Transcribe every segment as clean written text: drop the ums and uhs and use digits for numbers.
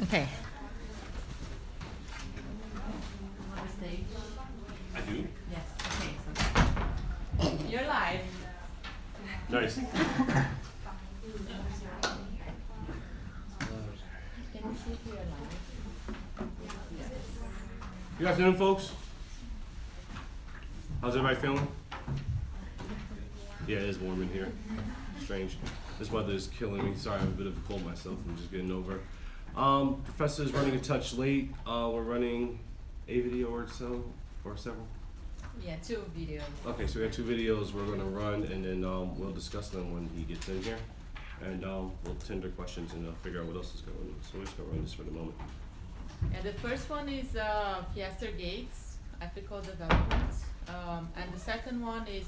Okay. On the stage? I do? Yes. Okay, so you're live. Nice. Can you see if you're live? Yes. Good afternoon, folks. How's everybody feeling? Yeah, it is warm in here. Strange. This weather is killing me. Sorry, I have a bit of a cold myself. I'm just getting over. Professor is running a touch late. We're running a video or so, or several. Yeah, 2 videos. Okay, so we got 2 videos we're going to run, and then we'll discuss them when he gets in here. And we'll tender questions and figure out what else is going on. So we're just going to run this for the moment. And the first one is Theaster Gates, ethical development. And the second one is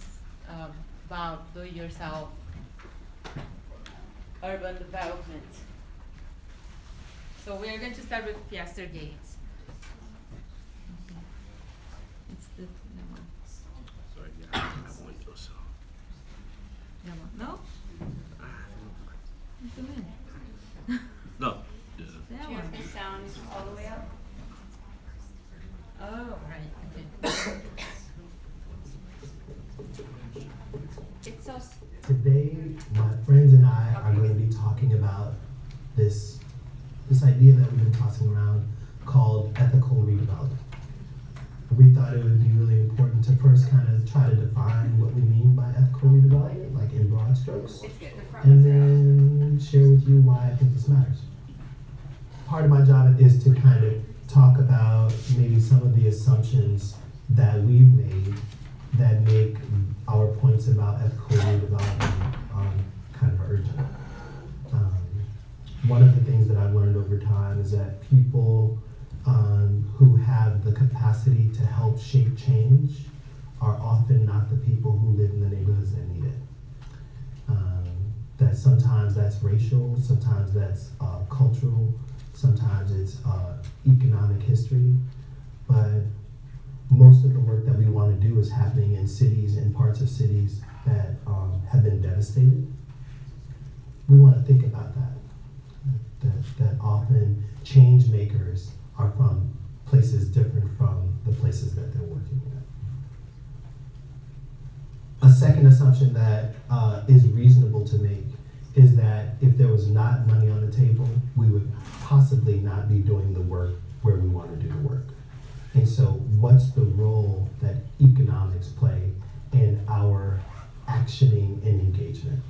about do-it-yourself urban development. So we are going to start with Theaster Gates. It's the one. Sorry, yeah, I have windows. So. No? It's a minute. No. Yeah. That Do you one. have the sound all the way up? Oh, right. Okay. It's so. Today, my friends and I are going to be talking about this idea that we've been tossing around called ethical redevelopment. We thought it would be really important to first kind of try to define what we mean by ethical redevelopment, like in broad strokes, It's good. The front and ones are out. then share with you why I think this matters. Part of my job is to kind of talk about maybe some of the assumptions that we've made that make our points about ethical redevelopment kind of urgent. One of the things that I've learned over time is that people who have the capacity to help shape change are often not the people who live in the neighborhoods that need it. That sometimes that's racial, sometimes that's cultural, sometimes it's economic history, but most of the work that we want to do is happening in cities and parts of cities that have been devastated. We want to think about that often change makers are from places different from the places that they're working at. A second assumption that is reasonable to make is that if there was not money on the table, we would possibly not be doing the work where we want to do the work. And so what's the role that economics play in our actioning and engagement?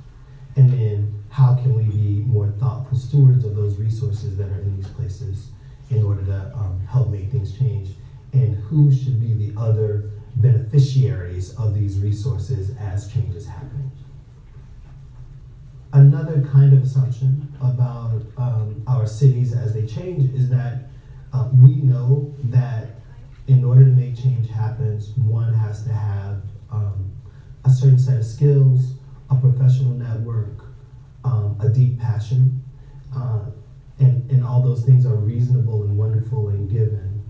And then how can we be more thoughtful stewards of those resources that are in these places in order to help make things change? And who should be the other beneficiaries of these resources as change is happening? Another kind of assumption about our cities as they change is that we know that in order to make change happen, one has to have a certain set of skills, a professional network, a deep passion, and all those things are reasonable and wonderful and given.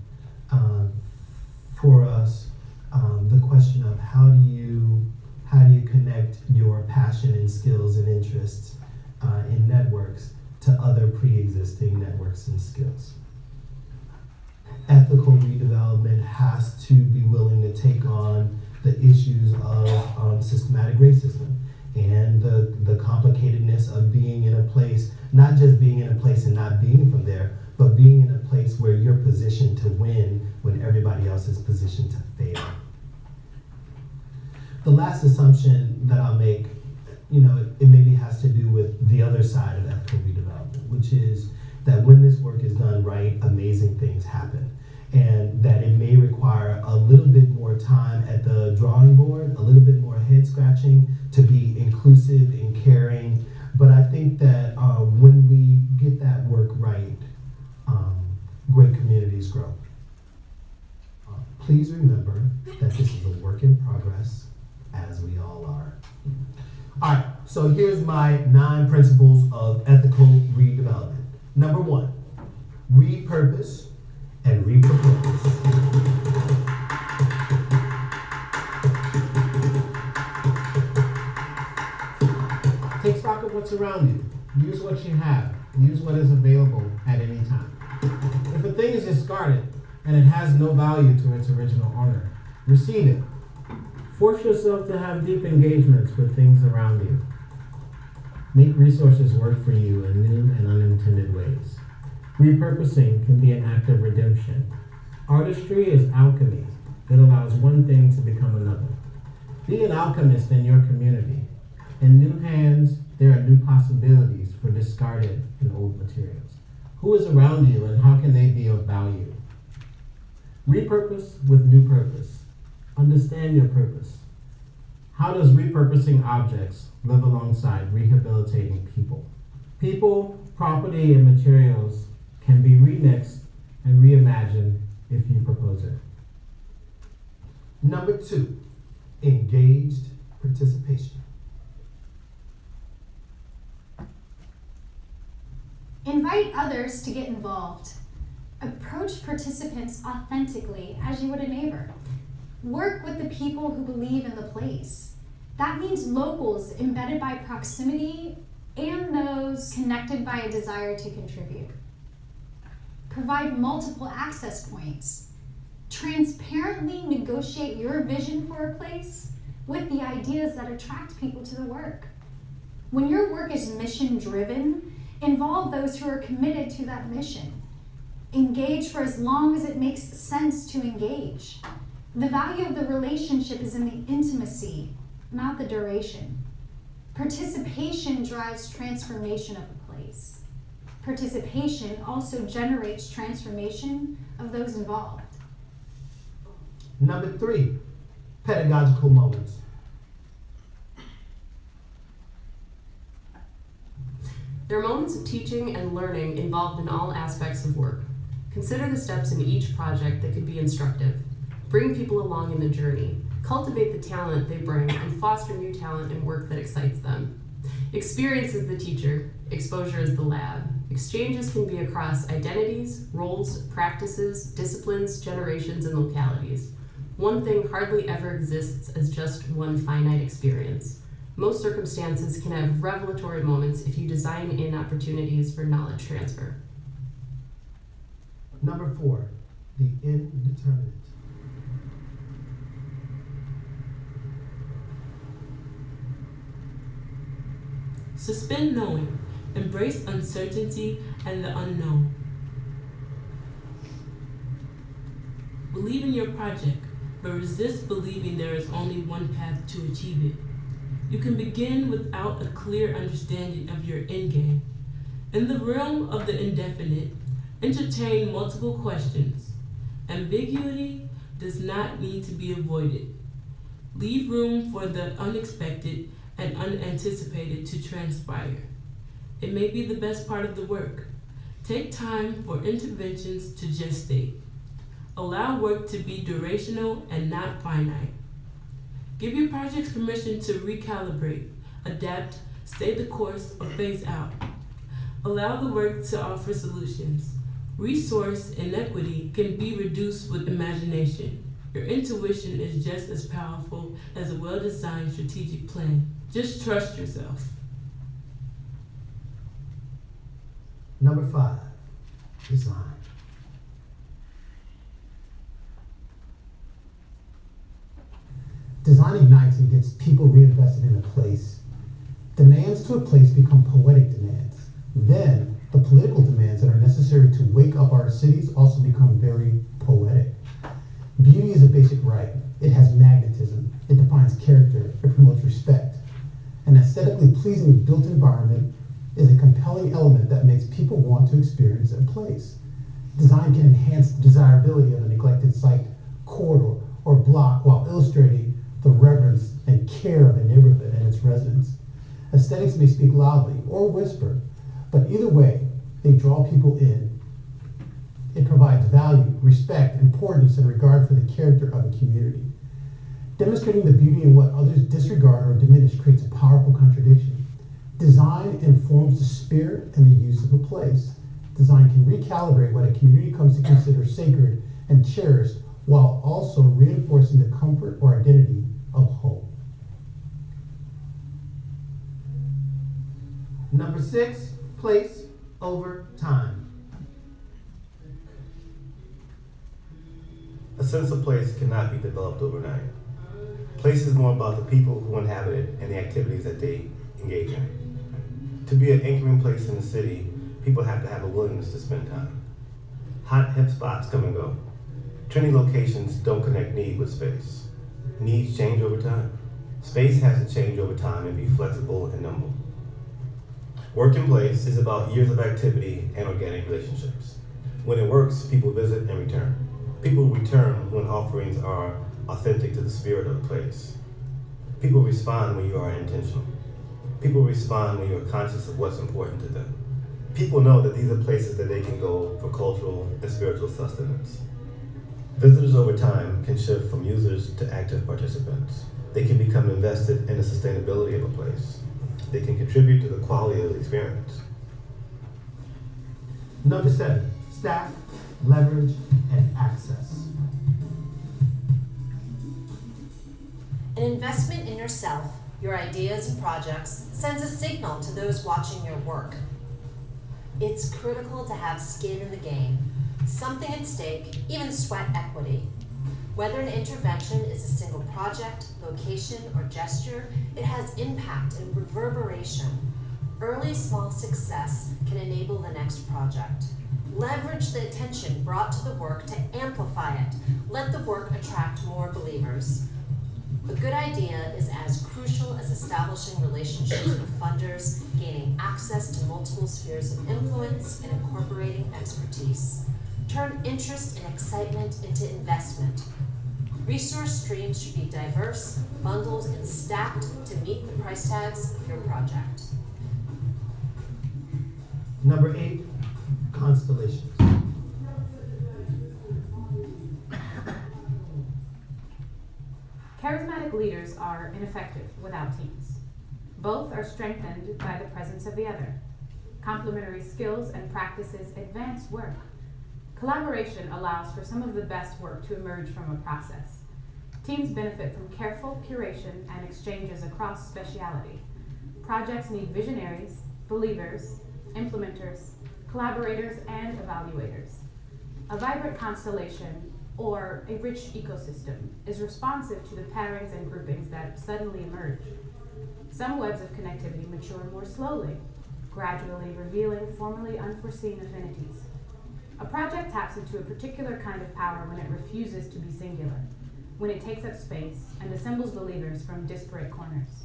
For us, the question of how do you connect your passion and skills and interests in networks to other pre-existing networks and skills. Ethical redevelopment has to be willing to take on the issues of systematic racism and the complicatedness of being in a place, not just being in a place and not being from there, but being in a place where you're positioned to win when everybody else is positioned to fail. The last assumption that I'll make, it maybe has to do with the other side of ethical redevelopment, which is that when this work is done right, amazing things happen. And that it may require a little bit more time at the drawing board, a little bit more head scratching to be inclusive and caring. But I think that when we get that work right, great communities grow. Please remember that this is a work in progress, as we all are. All right, so here's my 9 principles of ethical redevelopment. Number 1, repurpose and repurpose. Take stock of what's around you. Use what you have. Use what is available at any time. If a thing is discarded and it has no value to its original owner, receive it. Force yourself to have deep engagements with things around you. Make resources work for you in new and unintended ways. Repurposing can be an act of redemption. Artistry is alchemy. It allows one thing to become another. Be an alchemist in your community. In new hands, there are new possibilities for discarded and old materials. Who is around you and how can they be of value? Repurpose with new purpose. Understand your purpose. How does repurposing objects live alongside rehabilitating people? People, property, and materials can be remixed and reimagined if you propose it. Number 2, engaged participation. Invite others to get involved. Approach participants authentically as you would a neighbor. Work with the people who believe in the place. That means locals embedded by proximity and those connected by a desire to contribute. Provide multiple access points. Transparently negotiate your vision for a place with the ideas that attract people to the work. When your work is mission-driven, involve those who are committed to that mission. Engage for as long as it makes sense to engage. The value of the relationship is in the intimacy, not the duration. Participation drives transformation of a place. Participation also generates transformation of those involved. Number 3, pedagogical moments. There are moments of teaching and learning involved in all aspects of work. Consider the steps in each project that could be instructive. Bring people along in the journey. Cultivate the talent they bring and foster new talent and work that excites them. Experience is the teacher, exposure is the lab. Exchanges can be across identities, roles, practices, disciplines, generations, and localities. One thing hardly ever exists as just one finite experience. Most circumstances can have revelatory moments if you design in opportunities for knowledge transfer. Number 4, the indeterminate. Suspend knowing. Embrace uncertainty and the unknown. Believe in your project, but resist believing there is only one path to achieve it. You can begin without a clear understanding of your endgame. In the realm of the indefinite, entertain multiple questions. Ambiguity does not need to be avoided. Leave room for the unexpected and unanticipated to transpire. It may be the best part of the work. Take time for interventions to gestate. Allow work to be durational and not finite. Give your projects permission to recalibrate, adapt, stay the course, or phase out. Allow the work to offer solutions. Resource inequity can be reduced with imagination. Your intuition is just as powerful as a well-designed strategic plan. Just trust yourself. Number 5, design. Design ignites and gets people reinvested in a place. Demands to a place become poetic demands. Then, the political demands that are necessary to wake up our cities also become very poetic. Beauty is a basic right. It has magnetism. It defines character. It promotes respect. An aesthetically pleasing built environment is a compelling element that makes people want to experience a place. Design can enhance the desirability of a neglected site, corridor, or block while illustrating the reverence and care of a neighborhood and its residents. Aesthetics may speak loudly or whisper, but either way, they draw people in. It provides value, respect, importance, and regard for the character of a community. Demonstrating the beauty in what others disregard or diminish creates a powerful contradiction. Design informs the spirit and the use of a place. Design can recalibrate what a community comes to consider sacred and cherished, while also reinforcing the comfort or identity of home. Number 6, place over time. A sense of place cannot be developed overnight. Place is more about the people who inhabit it and the activities that they engage in. To be an anchoring place in the city, people have to have a willingness to spend time. Hot, hip spots come and go. Trendy locations don't connect need with space. Needs change over time. Space has to change over time and be flexible and nimble. Work in place is about years of activity and organic relationships. When it works, people visit and return. People return when offerings are authentic to the spirit of the place. People respond when you are intentional. People respond when you are conscious of what's important to them. People know that these are places that they can go for cultural and spiritual sustenance. Visitors over time can shift from users to active participants. They can become invested in the sustainability of a place. They can contribute to the quality of the experience. Number 7, staff, leverage, and access. An investment in yourself, your ideas and projects, sends a signal to those watching your work. It's critical to have skin in the game, something at stake, even sweat equity. Whether an intervention is a single project, location, or gesture, it has impact and reverberation. Early small success can enable the next project. Leverage the attention brought to the work to amplify it. Let the work attract more believers. A good idea is as crucial as establishing relationships with funders, gaining access to multiple spheres of influence, and incorporating expertise. Turn interest and excitement into investment. Resource streams should be diverse, bundled, and stacked to meet the price tags of your project. Number 8, constellations. Charismatic leaders are ineffective without teams. Both are strengthened by the presence of the other. Complementary skills and practices advance work. Collaboration allows for some of the best work to emerge from a process. Teams benefit from careful curation and exchanges across speciality. Projects need visionaries, believers, implementers, collaborators, and evaluators. A vibrant constellation, or a rich ecosystem, is responsive to the patterns and groupings that suddenly emerge. Some webs of connectivity mature more slowly, gradually revealing formerly unforeseen affinities. A project taps into a particular kind of power when it refuses to be singular, when it takes up space and assembles believers from disparate corners.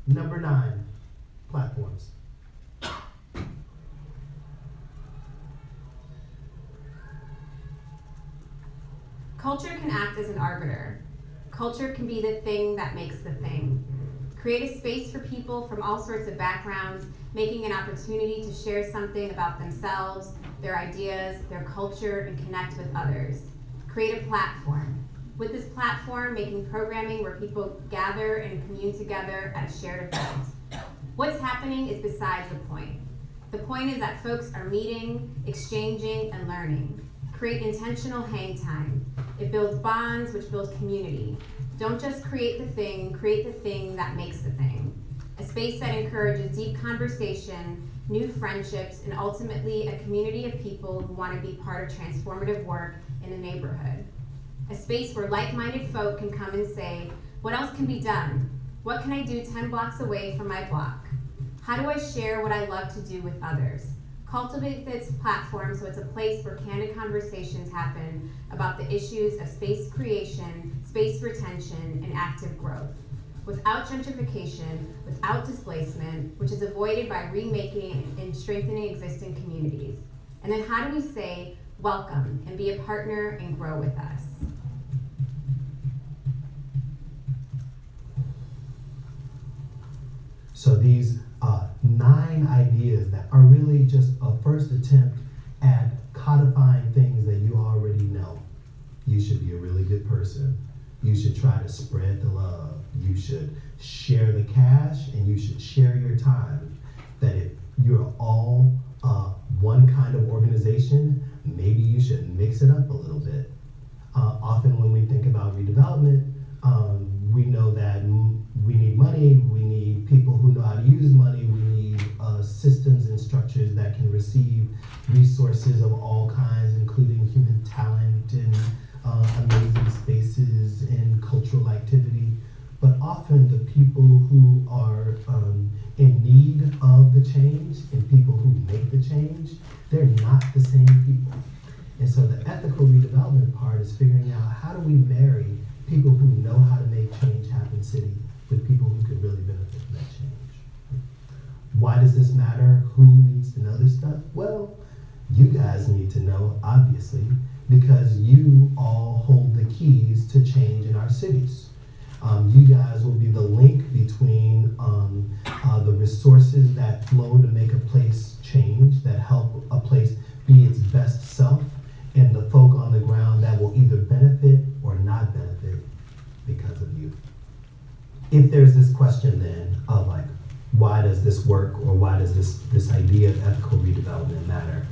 Number 9, platforms. Culture can act as an arbiter. Culture can be the thing that makes the thing. Create a space for people from all sorts of backgrounds, making an opportunity to share something about themselves, their ideas, their culture, and connect with others. Create a platform. With this platform, making programming where people gather and commune together at a shared event. What's happening is besides the point. The point is that folks are meeting, exchanging, and learning. Create intentional hang time. It builds bonds, which builds community. Don't just create the thing that makes the thing. A space that encourages deep conversation, new friendships, and ultimately a community of people who want to be part of transformative work in a neighborhood. A space where like-minded folk can come and say, what else can be done? What can I do 10 blocks away from my block? How do I share what I love to do with others? Cultivate this platform so it's a place where candid conversations happen about the issues of space creation, space retention, and active growth. Without gentrification, without displacement, which is avoided by remaking and strengthening existing communities. And then how do we say, welcome, and be a partner and grow with us? So these 9 ideas that are really just a first attempt at codifying things that you already know. You should be a really good person. You should try to spread the love. You should share the cash, and you should share your time. That if you're all one kind of organization, maybe you should mix it up a little bit. Often when we think about redevelopment, we know that we need money, we need people who know how to use money, we need systems and structures that can receive resources of all kinds, including human talent and amazing spaces and cultural activity, but often the people who are in need of the change and people who make the change, they're not the same people. And so the ethical redevelopment part is figuring out how do we marry people who know how to make change happen city with people who could really benefit from that change. Why does this matter? Who needs to know this stuff? Well, you guys need to know, obviously, because you all hold the keys to change in our cities. You guys will be the link between the resources that flow to make a place change, that help a place be its best self, and the folk on the ground that will either benefit or not benefit because of you. If there's this question then of like, why does this work, or why does this idea of ethical redevelopment matter?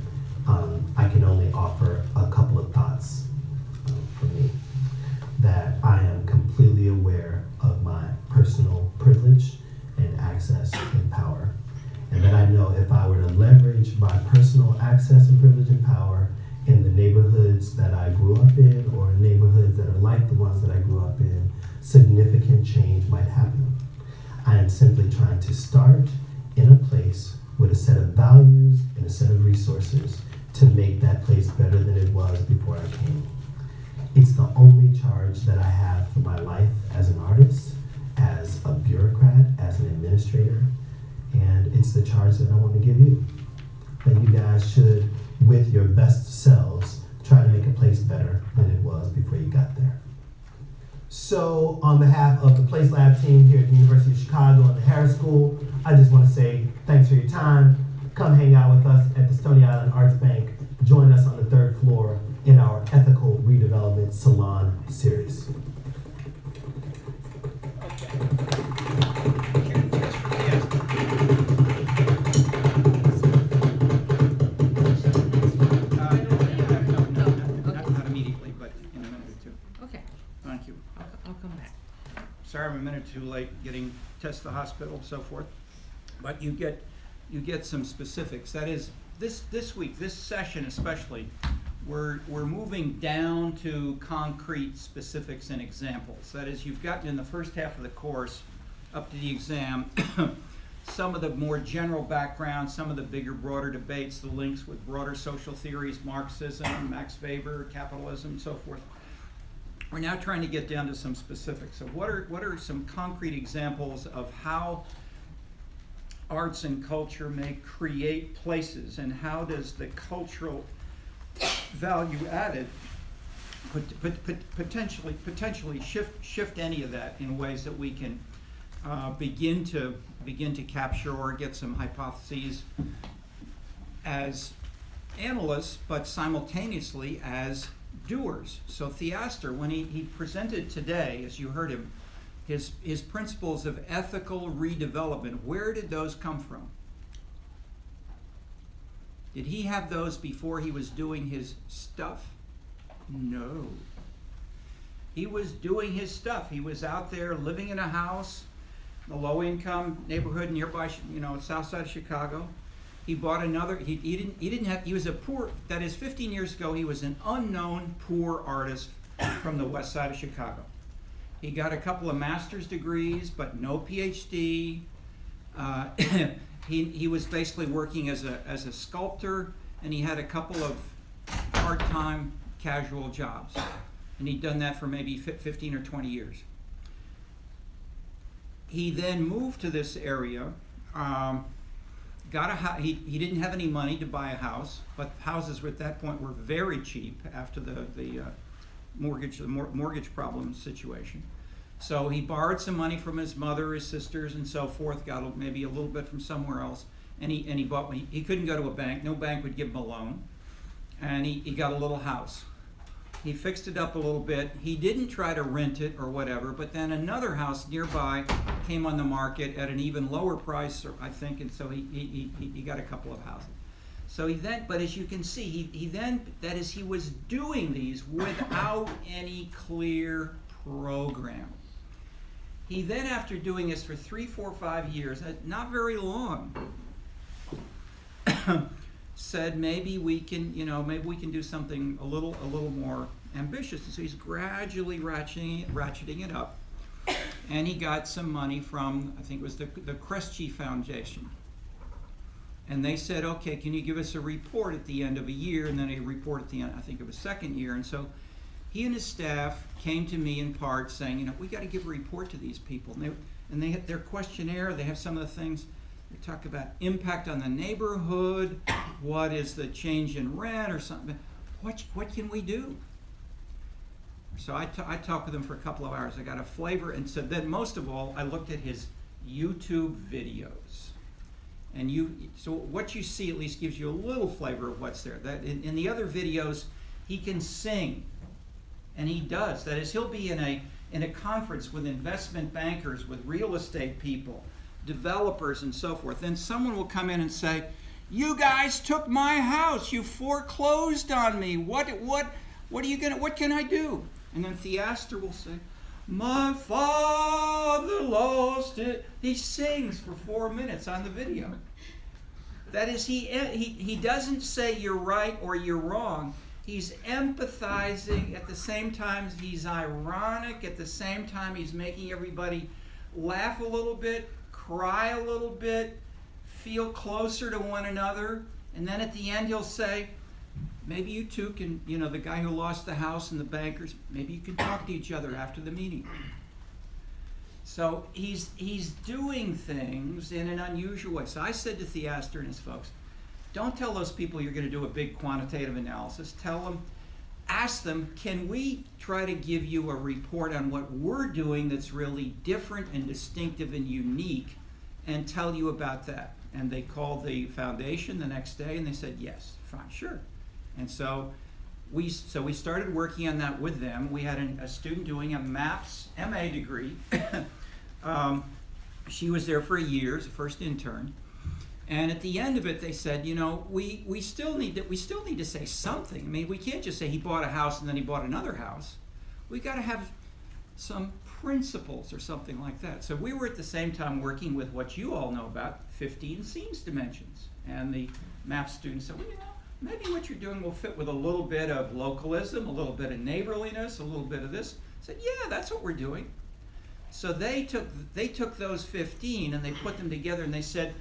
I can only offer a couple of thoughts for me. That I am completely aware of my personal privilege and access and power. And that I know if I were to leverage my personal access and privilege and power in the neighborhoods that I grew up in, or in neighborhoods that are like the ones that I grew up in, significant change might happen. I am simply trying to start in a place with a set of values and a set of resources to make that place better than it was before I came. It's the only charge that I have for my life as an artist, as a bureaucrat, as an administrator, and it's the charge that I want to give you. That you guys should, with your best selves, try to make a place better than it was before you got there. So, on behalf of the Place Lab team here at the University of Chicago and the Harris School, I just want to say thanks for your time. Come hang out with us at the Stony Island Arts Bank. Join us on the 3rd floor in our Ethical Redevelopment Salon series. Not immediately, but in a minute or two. Okay, Thank you. I'll come back. Sorry I'm a minute too late getting test the hospital and so forth, but you get some specifics. That is, this week, this session especially, we're moving down to concrete specifics and examples. That is, you've gotten in the first half of the course up to the exam some of the more general background, some of the bigger, broader debates, the links with broader social theories, Marxism, Max Weber, capitalism, and so forth. We're now trying to get down to some specifics. So what are some concrete examples of how arts and culture may create places, and how does the cultural value added potentially shift any of that in ways that we can begin to capture or get some hypotheses as analysts, but simultaneously as doers. So Theaster, when he presented today, as you heard him, his principles of ethical redevelopment, where did those come from? Did he have those before he was doing his stuff? No. He was doing his stuff. He was out there living in a house, a low-income neighborhood nearby, south side of Chicago. He bought another. He was a poor. That is, 15 years ago, he was an unknown poor artist from the west side of Chicago. He got a couple of master's degrees, but no PhD. He was basically working as a sculptor, and he had a couple of part-time casual jobs, and he'd done that for maybe 15 or 20 years. He then moved to this area. He didn't have any money to buy a house, but houses at that point were very cheap after the mortgage problem situation. So he borrowed some money from his mother, his sisters, and so forth. Got maybe a little bit from somewhere else, and he bought. He couldn't go to a bank. No bank would give him a loan, and he got a little house. He fixed it up a little bit. He didn't try to rent it or whatever, but then another house nearby came on the market at an even lower price, I think, and so he got a couple of houses. So he then, but as you can see, he was doing these without any clear program. He then, after doing this for 3, 4, 5 years, not very long, said maybe we can do something a little more ambitious, and so he's gradually ratcheting it up. And he got some money from, I think it was the Kresge Foundation. And they said, okay, can you give us a report at the end of a year, and then a report at the end, I think, of a second year. And so he and his staff came to me in part saying, you know, we got to give a report to these people. And they have their questionnaire, they have some of the things, they talk about impact on the neighborhood, what is the change in rent or something. What can we do? So I talked with him for a couple of hours. I got a flavor, and so then most of all, I looked at his YouTube videos. And so what you see at least gives you a little flavor of what's there. That in the other videos, he can sing, and he does. That is, he'll be in a conference with investment bankers, with real estate people, developers, and so forth. Then someone will come in and say, "You guys took my house. You foreclosed on me. What can I do?" And then Theaster will say, "My father lost it." He sings for 4 minutes on the video. That is, he doesn't say you're right or you're wrong. He's empathizing. At the same time, he's ironic. At the same time, he's making everybody laugh a little bit, cry a little bit, feel closer to one another. And then at the end, he'll say, maybe you two can, you know, the guy who lost the house and the bankers, maybe you can talk to each other after the meeting. So he's doing things in an unusual way. So I said to Theaster and his folks, don't tell those people you're going to do a big quantitative analysis. Ask them, can we try to give you a report on what we're doing that's really different and distinctive and unique, and tell you about that? And they called the foundation the next day and they said, yes, fine, sure. And so we started working on that with them. We had a student doing a MAPS MA degree. She was there for a year as a first intern. And at the end of it, they said, you know, we still need to say something. I mean, we can't just say he bought a house and then he bought another house. We got to have some principles or something like that. So we were at the same time working with what you all know about, 15 scenes dimensions. And the MAP students said, well, you know, maybe what you're doing will fit with a little bit of localism, a little bit of neighborliness, a little bit of this. I said, yeah, that's what we're doing. So they took those 15 and they put them together and they said,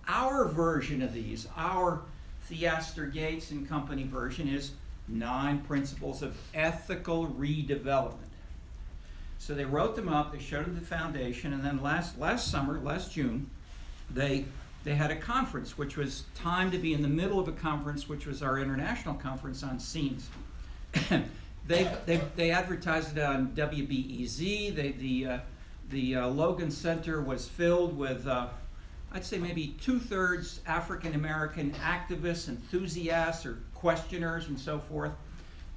our version of these, our Theaster Gates and Company version, is 9 principles of ethical redevelopment. So they wrote them up, they showed them to the foundation, and then last June, they had a conference, which was timed to be in the middle of a conference, which was our international conference on scenes. They advertised it on WBEZ. The Logan Center was filled with, I'd say maybe 2/3 African American activists, enthusiasts, or questioners, and so forth.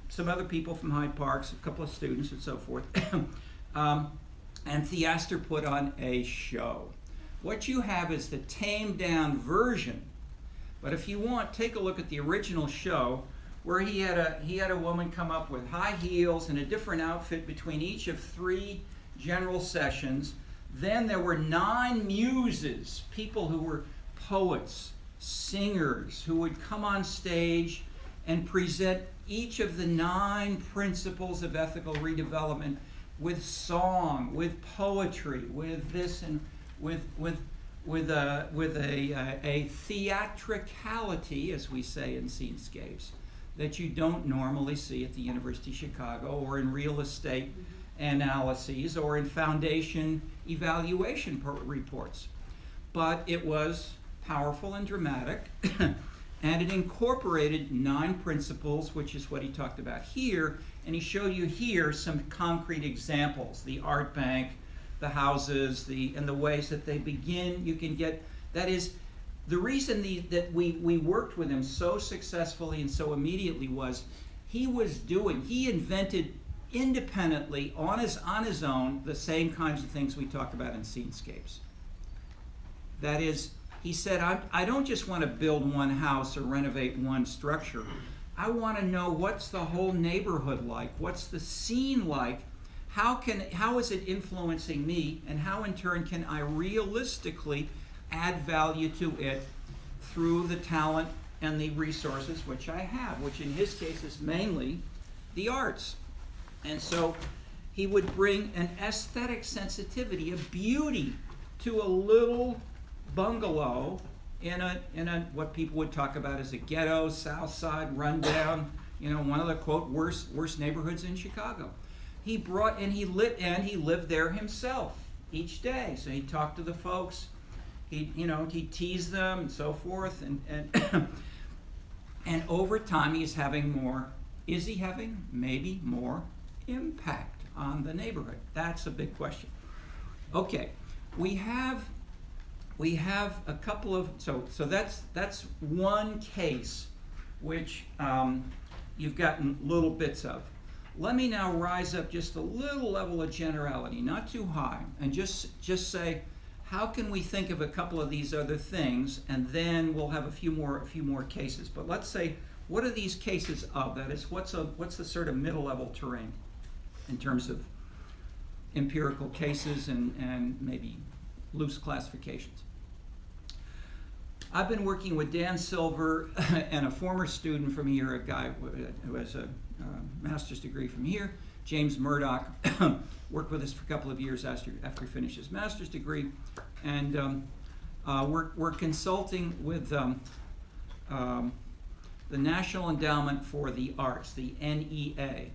Some other people from Hyde Park, a couple of students, and so forth. And Theaster put on a show. What you have is the tamed down version, but if you want, take a look at the original show, where he had a woman come up with high heels and a different outfit between each of 3 general sessions. Then there were 9 muses, people who were poets, singers, who would come on stage and present each of the 9 principles of ethical redevelopment with song, with poetry, with this, and with a theatricality, as we say in Scenescapes, that you don't normally see at the University of Chicago or in real estate analyses or in foundation evaluation reports. But it was powerful and dramatic, and it incorporated 9 principles, which is what he talked about here, and he showed you here some concrete examples, the art bank, the houses, and the ways that they begin. You can get, that is, the reason that we worked with him so successfully and so immediately was he invented independently, on his own, the same kinds of things we talked about in Scenescapes. That is, he said, I don't just want to build one house or renovate one structure. I want to know what's the whole neighborhood like, what's the scene like, how is it influencing me, and how in turn can I realistically add value to it through the talent and the resources which I have, which in his case is mainly the arts. And so he would bring an aesthetic sensitivity, a beauty to a little bungalow in a what people would talk about as a ghetto, South Side, rundown, one of the quote worst neighborhoods in Chicago. He lived there himself each day. So he'd talk to the folks, he'd tease them and so forth, and and over time is he having maybe more impact on the neighborhood? That's a big question. Okay, we have a couple of, so that's one case which you've gotten little bits of. Let me now rise up just a little level of generality, not too high, and just say, how can we think of a couple of these other things, and then we'll have a few more cases. But let's say, what are these cases of? That is, what's the sort of middle level terrain in terms of empirical cases and maybe loose classifications? I've been working with Dan Silver and a former student from here, a guy who has a master's degree from here, James Murdoch, worked with us for a couple of years after he finished his master's degree, and we're consulting with the National Endowment for the Arts, the NEA.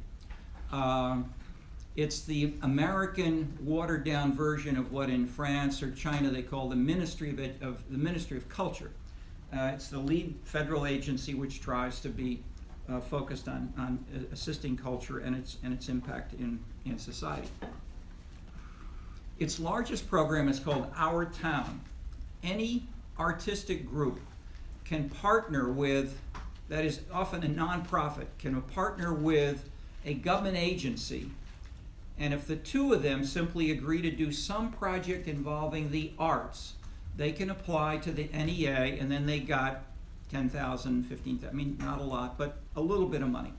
It's the American watered-down version of what in France or China they call the Ministry of Culture. It's the lead federal agency which tries to be focused on assisting culture and its impact in society. Its largest program is called Our Town. Any artistic group can partner with, that is often a nonprofit, can partner with a government agency, and if the two of them simply agree to do some project involving the arts, they can apply to the NEA, and then they got 10,000, 15,000, I mean, not a lot, but a little bit of money.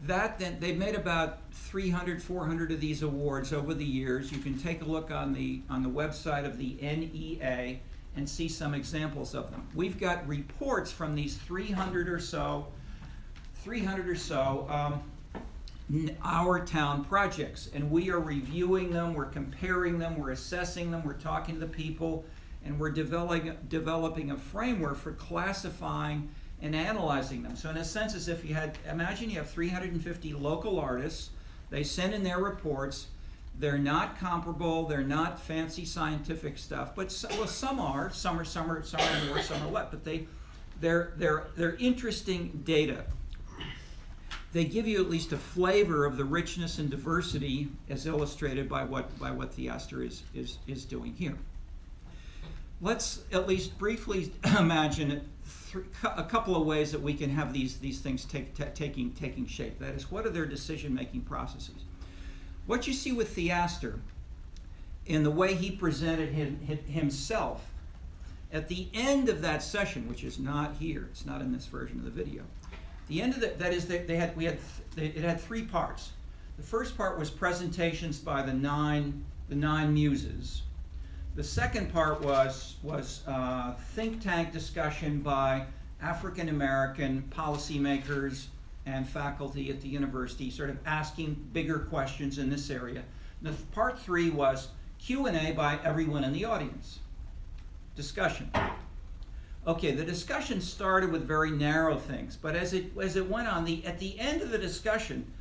That then, they've made about 300, 400 of these awards over the years. You can take a look on the website of the NEA and see some examples of them. We've got reports from these 300 or so Our Town projects, and we are reviewing them, we're comparing them, we're assessing them, we're talking to the people, and we're developing a framework for classifying and analyzing them. So in a sense, as if imagine you have 350 local artists, they send in their reports, they're not comparable, they're not fancy scientific stuff, but some are more, some are less, but they're interesting data. They give you at least a flavor of the richness and diversity as illustrated by what Theaster is doing here. Let's at least briefly imagine a couple of ways that we can have these things taking shape. That is, what are their decision-making processes? What you see with Theaster, in the way he presented himself, at the end of that session, which is not here, it's not in this version of the video. The end of it had 3 parts. The first part was presentations by the nine muses. The second part was think tank discussion by African American policymakers and faculty at the university, sort of asking bigger questions in this area. The part 3 was Q&A by everyone in the audience. Discussion. Okay, the discussion started with very narrow things, but as it went on, at the end of the discussion,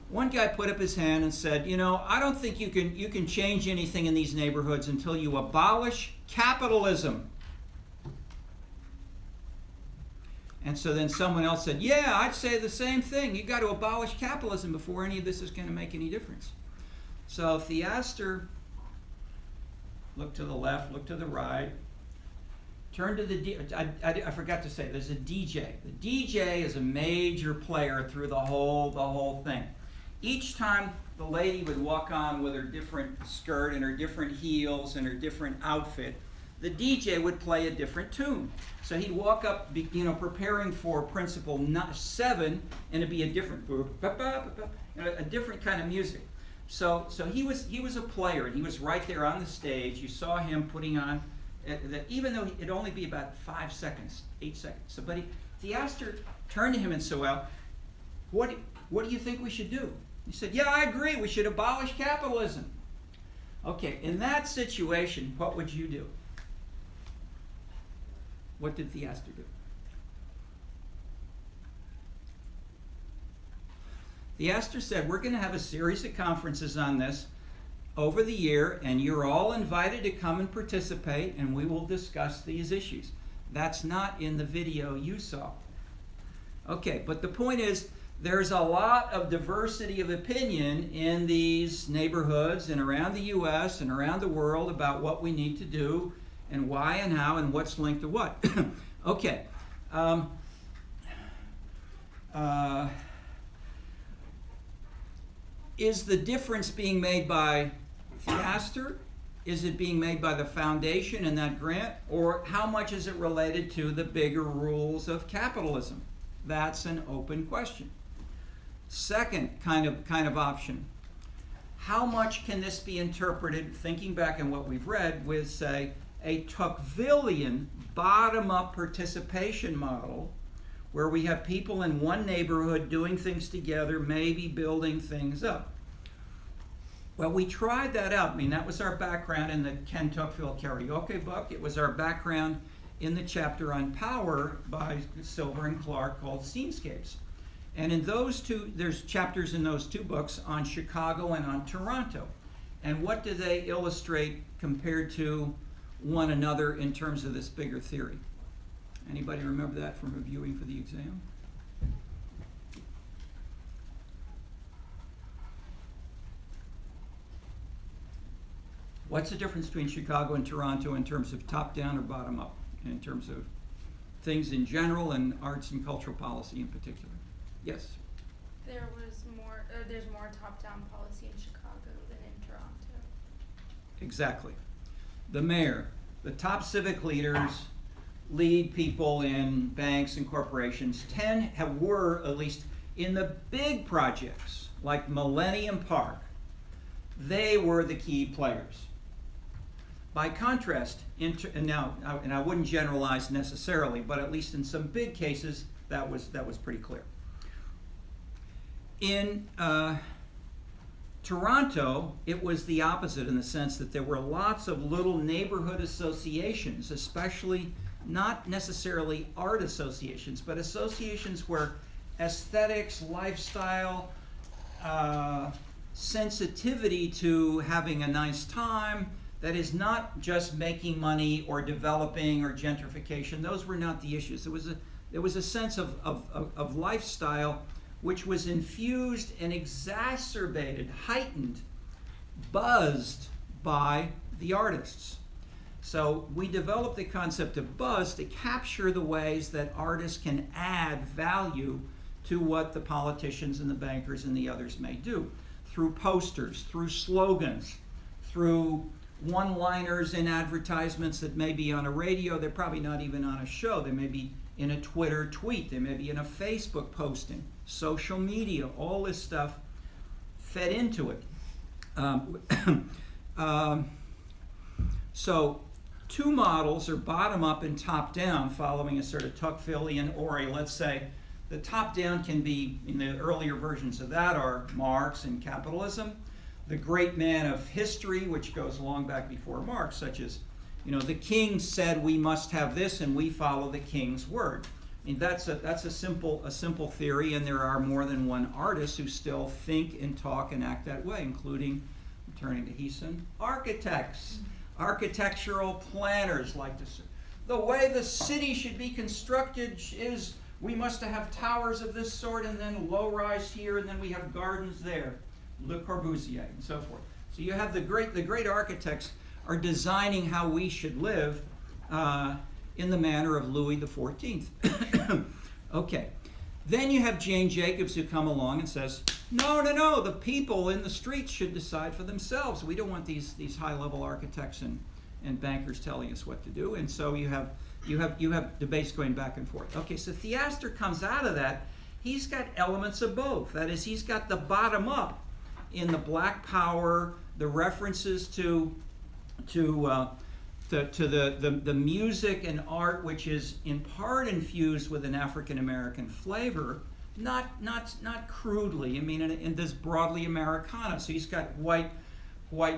one guy put up his hand and said, I don't think you can change anything in these neighborhoods until you abolish capitalism. And so then someone else said, yeah, I'd say the same thing. You got to abolish capitalism before any of this is going to make any difference. So Theaster looked to the left, looked to the right, turned to the I forgot to say, there's a DJ. The DJ is a major player through the whole thing. Each time the lady would walk on with her different skirt and her different heels and her different outfit, the DJ would play a different tune. So he'd walk up, preparing for principle 7, and it'd be a different kind of music. So he was a player, and he was right there on the stage. You saw him putting on, even though it'd only be about 5 seconds, 8 seconds. So, but Theaster turned to him and said, well, what do you think we should do? You said, yeah, I agree, we should abolish capitalism. Okay, in that situation, what would you do? What did Theaster do? Theaster said, we're going to have a series of conferences on this over the year, and you're all invited to come and participate, and we will discuss these issues. That's not in the video you saw. Okay, but the point is, there's a lot of diversity of opinion in these neighborhoods and around the U.S. and around the world about what we need to do and why and how and what's linked to what. Okay. Is the difference being made by Theaster? Is it being made by the foundation and that grant? Or how much is it related to the bigger rules of capitalism? That's an open question. Second kind of option. How much can this be interpreted, thinking back on what we've read, with, say, a Tocquevillian bottom-up participation model where we have people in one neighborhood doing things together, maybe building things up. Well, we tried that out. I mean, that was our background in the Ken Tocqueville karaoke book. It was our background in the chapter on power by Silver and Clark called Scenescapes. And in those two, there's chapters in those two books on Chicago and on Toronto. And what do they illustrate compared to one another in terms of this bigger theory? Anybody remember that from reviewing for the exam? What's the difference between Chicago and Toronto in terms of top-down or bottom-up, in terms of things in general and arts and cultural policy in particular? Yes? There's more top-down policy in Chicago than in Toronto. Exactly. The mayor, the top civic leaders, lead people in banks and corporations, were, at least in the big projects, like Millennium Park, they were the key players. By contrast, and I wouldn't generalize necessarily, but at least in some big cases, that was pretty clear. In Toronto, it was the opposite in the sense that there were lots of little neighborhood associations, especially not necessarily art associations, but associations where aesthetics, lifestyle, sensitivity to having a nice time, that is not just making money or developing or gentrification. Those were not the issues. There was a sense of lifestyle which was infused and exacerbated, heightened, buzzed by the artists. So we developed the concept of buzz to capture the ways that artists can add value to what the politicians and the bankers and the others may do, through posters, through slogans, through one-liners in advertisements that may be on a radio. They're probably not even on a show. They may be in a Twitter tweet. They may be in a Facebook posting, social media. All this stuff fed into it. So two models are bottom-up and top-down, following a sort of Tocquevillian, or let's say, the top-down can be, in the earlier versions of that are Marx and capitalism. The great man of history, which goes long back before Marx, such as, the king said we must have this and we follow the king's word. I mean, that's a simple theory, and there are more than one artist who still think and talk and act that way, including, turning to Heason, architects, architectural planners like this. The way the city should be constructed is we must have towers of this sort and then low-rise here and then we have gardens there. Le Corbusier and so forth. So you have the great architects are designing how we should live in the manner of Louis XIV. Okay. Then you have Jane Jacobs who come along and says, no, the people in the streets should decide for themselves. We don't want these high-level architects and bankers telling us what to do. And so you have debates going back and forth. Okay, so Theaster comes out of that. He's got elements of both. That is, he's got the bottom-up in the Black Power, the references to the music and art, which is in part infused with an African American flavor, not crudely. I mean, in this broadly Americana. So he's got white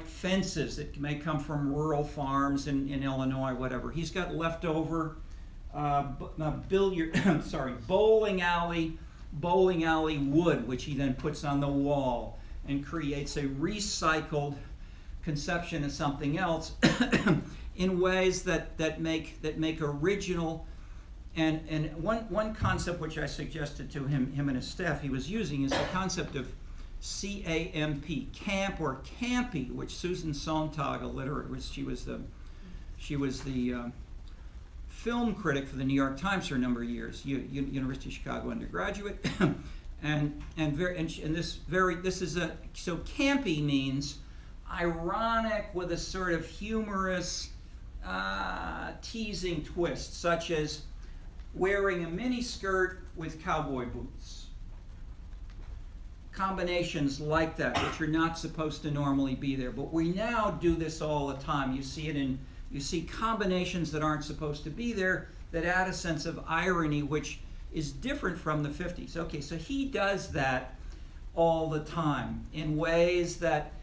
fences that may come from rural farms in Illinois, whatever. He's got leftover bowling alley wood, which he then puts on the wall and creates a recycled conception of something else in ways that make original. And one concept which I suggested to him and his staff he was using is the concept of CAMP, camp or campy, which Susan Sontag, a literate, she was the film critic for the New York Times for a number of years, University of Chicago undergraduate, so campy means ironic with a sort of humorous, teasing twist, such as wearing a mini skirt with cowboy boots. Combinations like that, which are not supposed to normally be there, but we now do this all the time. You see combinations that aren't supposed to be there that add a sense of irony, which is different from the 50s. Okay, so he does that all the time in ways that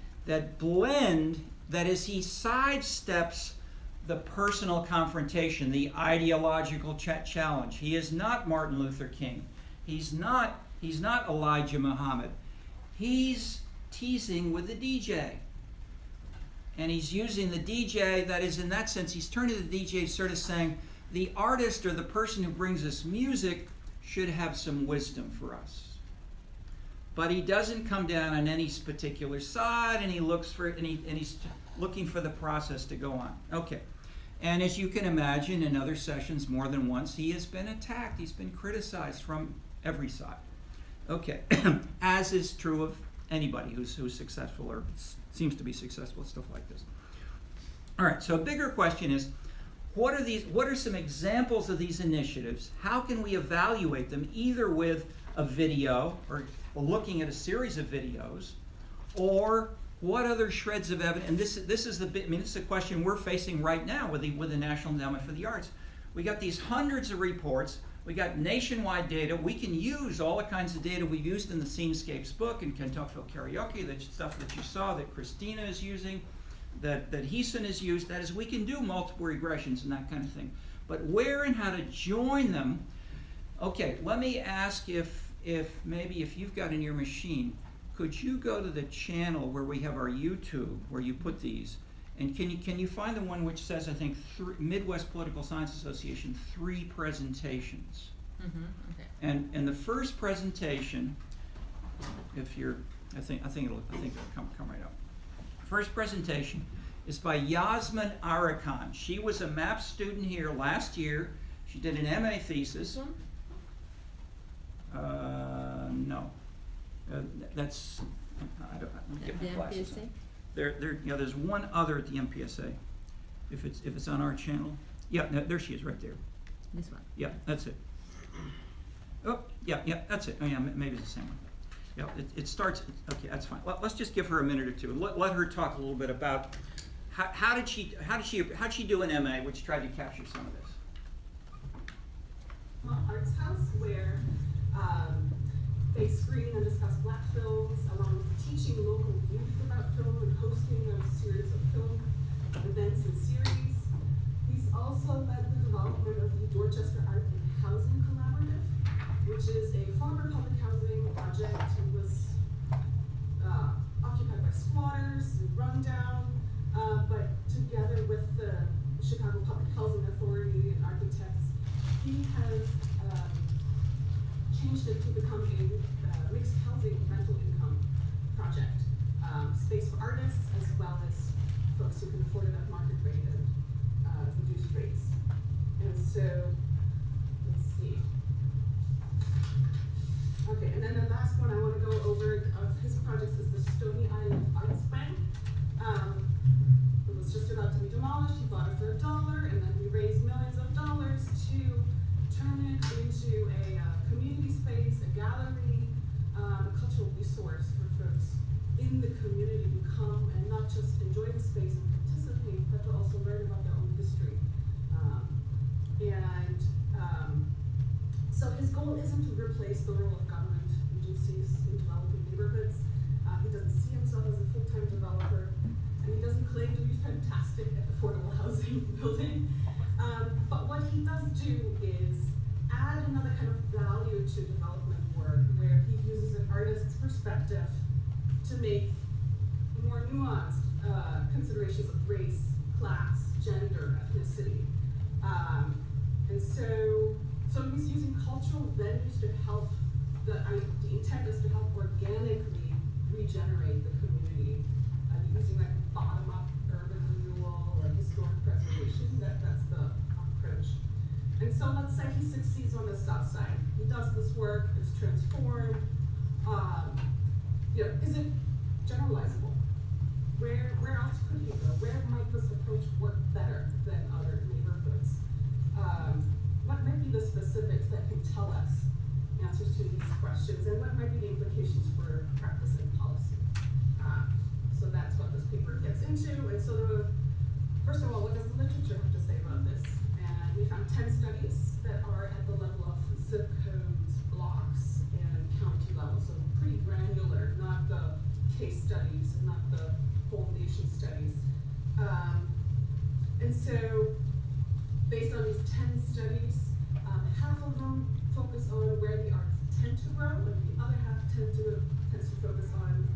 blend, that is, he sidesteps the personal confrontation, the ideological challenge. He is not Martin Luther King. He's not Elijah Muhammad. He's teasing with the DJ. And he's using the DJ, that is, in that sense, he's turning to the DJ sort of saying, the artist or the person who brings us music should have some wisdom for us. But he doesn't come down on any particular side, and he's looking for the process to go on. Okay. And as you can imagine, in other sessions more than once, he has been attacked. He's been criticized from every side. Okay. As is true of anybody who's successful or seems to be successful at stuff like this. All right. So a bigger question is, what are some examples of these initiatives? How can we evaluate them, either with a video or looking at a series of videos, or what other shreds of evidence? And this is the question we're facing right now with the National Endowment for the Arts. We got these hundreds of reports. We got nationwide data. We can use all the kinds of data we've used in the Scenescapes book and Kentuckville Karaoke, the stuff that you saw that Christina is using, that Heeson has used. That is, we can do multiple regressions and that kind of thing. But where and how to join them? Okay, let me ask if maybe if you've got in your machine, could you go to the channel where we have our YouTube, where you put these, and can you find the one which says, I think, Midwest Political Science Association 3 presentations? Mm-hmm. Okay. And the first presentation, if you're, I think it'll come right up. First presentation is by Yasmin Arakan. She was a MAP student here last year. She did an MA thesis. No. That's, I don't get my glasses on. There's one other at the MPSA. If it's on our channel. Yeah, no, there she is right there. This one. Yeah, that's it. Oh, yeah, that's it. Oh yeah, maybe it's the same one. Yeah, it starts, okay, that's fine. Let's just give her a minute or two. Let her talk a little bit about how did she do an MA, which tried to capture some of this. Well, Arts House, where they screen and discuss Black films, along with teaching local youth about film and hosting a series of film events and series. He's also led the development of the Dorchester Art and Housing Collaborative, which is a former public housing project that was occupied by squatters and run down, but together with the Chicago Public Housing Authority and architects, he has changed it to become a mixed housing rental income project. Space for artists as well as folks who can afford it at market rate and reduced rates. And so, let's see. Okay, and then the last one I want to go over of his projects is the Stony Island Arts Bank. It was just about to be demolished. He bought it for $1, and then we raised millions of dollars to turn it into a community space, a gallery, a cultural resource for folks in the community who come and not just enjoy the space and participate, but to also learn about their own history. So his goal isn't to replace the role of government agencies in developing neighborhoods. He doesn't see himself as a full-time developer, and he doesn't claim to be fantastic at affordable housing building. But what he does do is add another kind of value to development work, where he uses an artist's perspective to make more nuanced considerations of race, class, gender, ethnicity. And so he's using cultural venues to help, the intent is to help organically regenerate the community, using like bottom-up urban renewal or historic preservation. That's the approach. And so let's say he succeeds on the south side. He does this work, it's transformed. Is it generalizable? Where else could he go? Where might this approach work better than other neighborhoods? What might be the specifics that can tell us answers to these questions, and what might be the implications for practice and policy? So that's what this paper gets into. And so first of all, what does the literature have to say about this? And we found 10 studies that are at the level of zip codes, blocks, and county level, so pretty granular, not the case studies, not the whole nation studies. And so, based on these 10 studies, half of them focus on where the arts tend to grow, and the other half tends to focus on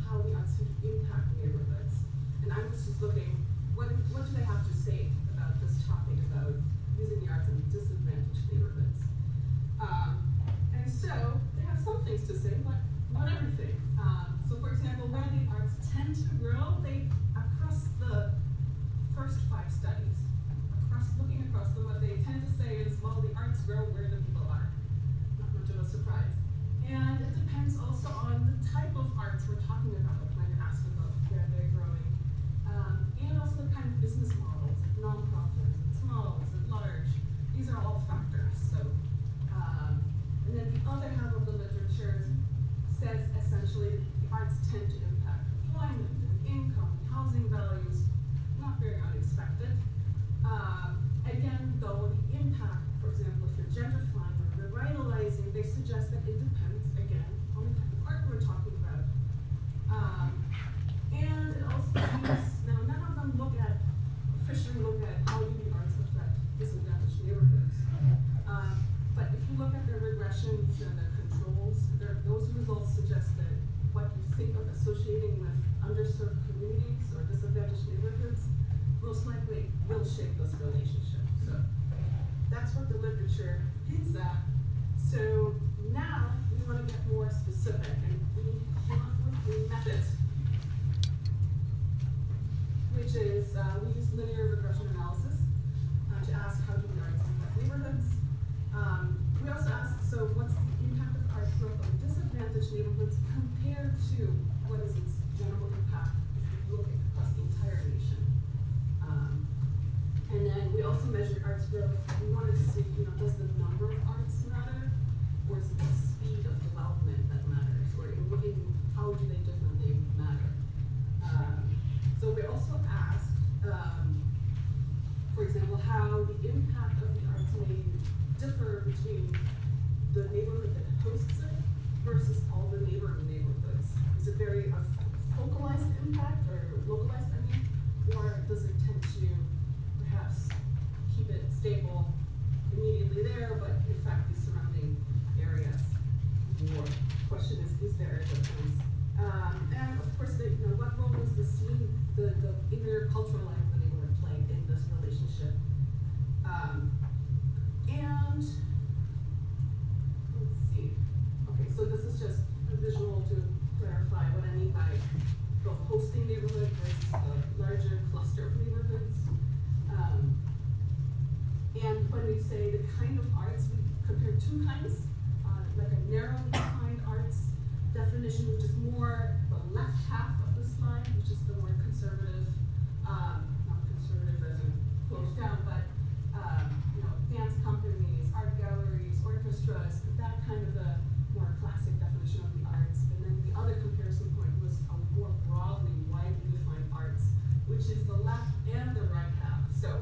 how the arts tend to impact neighborhoods. And I'm just looking, what do they have to say about this topic, about using the arts in disadvantaged neighborhoods? And so, they have some things to say, but not everything. So for example, where the arts tend to grow, across the first 5 studies, looking across them, what they tend to say is, well, the arts grow where the people are. Not much of a surprise. And it depends also on the type of arts we're talking about when you're asking about where they're growing. And also the kind of business models, nonprofits, small, large. These are all factors. So, and then the other half of the literature says essentially the arts tend to impact employment and income, housing values, not very unexpected. Again, though, the impact, for example, if you're gentrifying or revitalizing, they suggest that it depends, again, on the type of art we're talking about. And it also means, now none of them officially look at how do the arts affect disadvantaged neighborhoods. But if you look at their regressions and their controls, those results suggest that what you think of associating with underserved communities or disadvantaged neighborhoods most likely will shape this relationship. So that's what the literature hints at. So now we want to get more specific, and we came up with a method, which is we use linear regression analysis to ask how do the arts impact neighborhoods. We also ask, so what's the impact of arts growth on disadvantaged neighborhoods compared to what is its general impact if you look across the entire nation? And then we also measured arts growth. We wanted to see, does the number of arts matter, or is it the speed of development that matters, or how do they differently matter? So we also asked, for example, how the impact of the arts may differ between the neighborhood that hosts it versus all the neighboring neighborhoods. Is it very focalized impact, or localized, or does it tend to perhaps keep it stable immediately there, but in fact the surrounding areas more? Question is there a difference? And of course, what role does the scene, the inner cultural life of the neighborhood play in this relationship? And let's see. Okay, so this is just a visual to clarify what I mean by the hosting neighborhood versus the larger cluster of neighborhoods. And when we say the kind of arts, we compare 2 kinds, like a narrowly defined arts definition, which is more the left half of the slide, which is the more conservative, not conservative as in closed down, but dance companies, art galleries, orchestras, that kind of a more classic definition of the arts. And then the other comparison point was a more broadly, widely defined arts, which is the left and the right half. So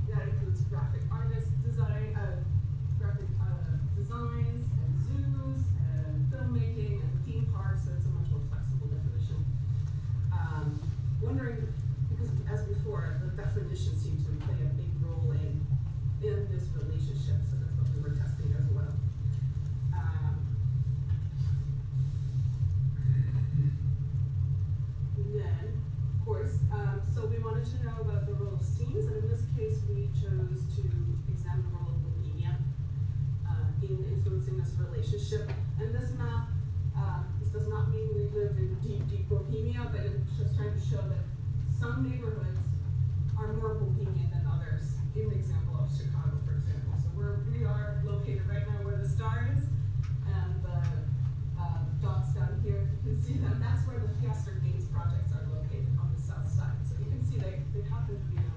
that includes graphic artists, designs and zoos and influencing this relationship. And this map, this does not mean we live in deep bohemia, but it's just trying to show that some neighborhoods are more bohemian than others. Give an example of Chicago, for example. So we are located right now where the star is, and the dots down here, you can see that that's where the Theaster Gates projects are located on the south side. So you can see they happen to be in a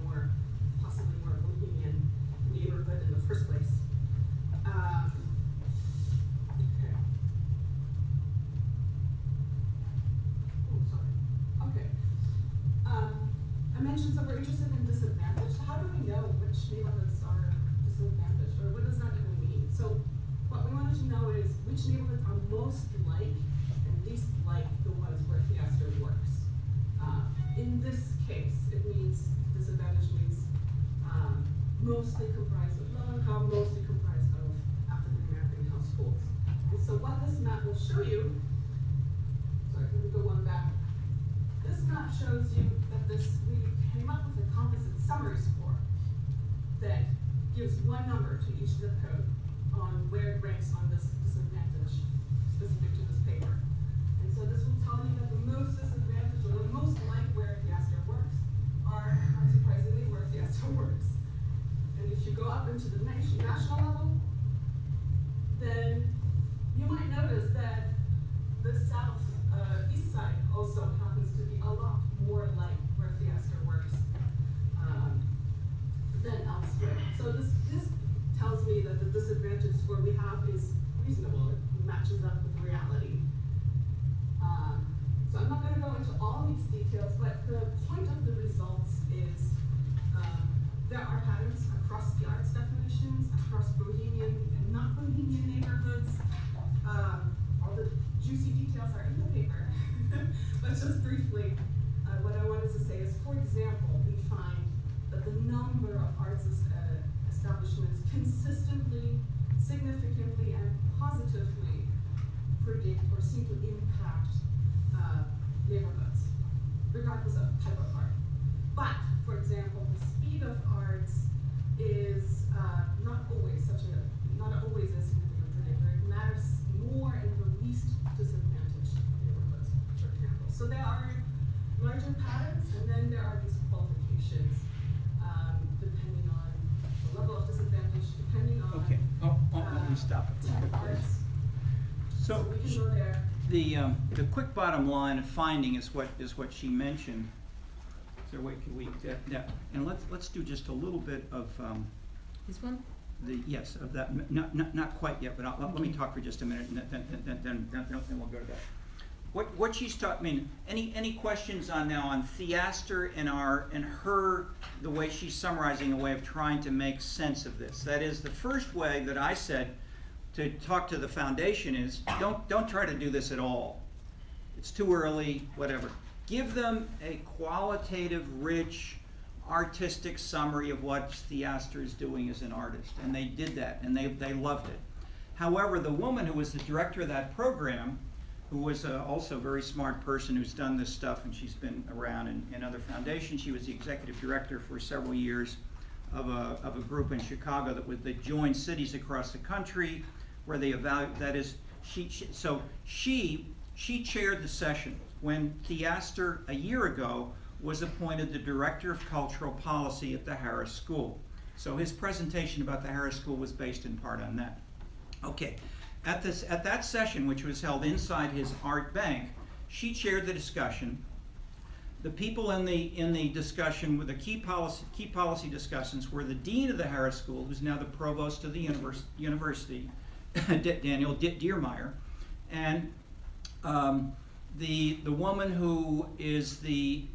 possibly more bohemian neighborhood in the first place. Okay. Oh, sorry. Okay. I mentioned that we're interested in disadvantaged. How do we know which neighborhoods are disadvantaged, or what does that even mean? So what we wanted to know is which neighborhoods are most like and least like the ones where Theaster works. In this case, it means disadvantaged means mostly comprised of low income, mostly comprised of African American households. And so what this map will show you, sorry, let me go one back. This map shows you that we came up with a composite summary score that gives one number to each zip code on where it ranks on this disadvantage specific to this paper. And so this will tell you that the most disadvantaged, or the most like where Theaster works, are unsurprisingly where Theaster works. And if you go up into the national level, then you might notice that the south east side also happens to be a lot more like where Theaster works than elsewhere. So this tells me that the disadvantage score we have is reasonable. It matches up with reality. So I'm not going to go into all these details, but the point of the results is there are patterns across the arts definitions, across bohemian and not bohemian neighborhoods. All the juicy details are in the paper. But just briefly, what I wanted to say is, for example, we find that the number of arts establishments consistently, significantly, and positively predict or seem to impact neighborhoods, regardless of type of art. But, for example, the speed of arts is not always a significant predictor. It matters more in the least disadvantaged neighborhoods, for example. So there are larger patterns, and then there are these qualifications, depending on the level of disadvantage, depending on Okay. Let me stop it. arts. So we can go there. The quick bottom line of finding is what she mentioned. Is there a way could we and let's do just a little bit of This one? Yes, of that, not quite yet, but let me talk for just a minute, and then we'll go to that. What she's taught, any questions on Theaster and the way she's summarizing a way of trying to make sense of this? That is, the first way that I said to talk to the foundation is, don't try to do this at all. It's too early, whatever. Give them a qualitative, rich, artistic summary of what Theaster is doing as an artist, and they did that, and they loved it. However, the woman who was the director of that program, who was also a very smart person who's done this stuff, and she's been around in other foundations. She was the executive director for several years of a group in Chicago that joined cities across the country, where they evaluate. That is, she chaired the session when Theaster a year ago was appointed the director of cultural policy at the Harris School. So his presentation about the Harris School was based in part on that. Okay. At that session, which was held inside his art bank, she chaired the discussion. The people in the discussion with the key policy discussants were the dean of the Harris School, who's now the provost of the university, Daniel Diermeyer, and the woman who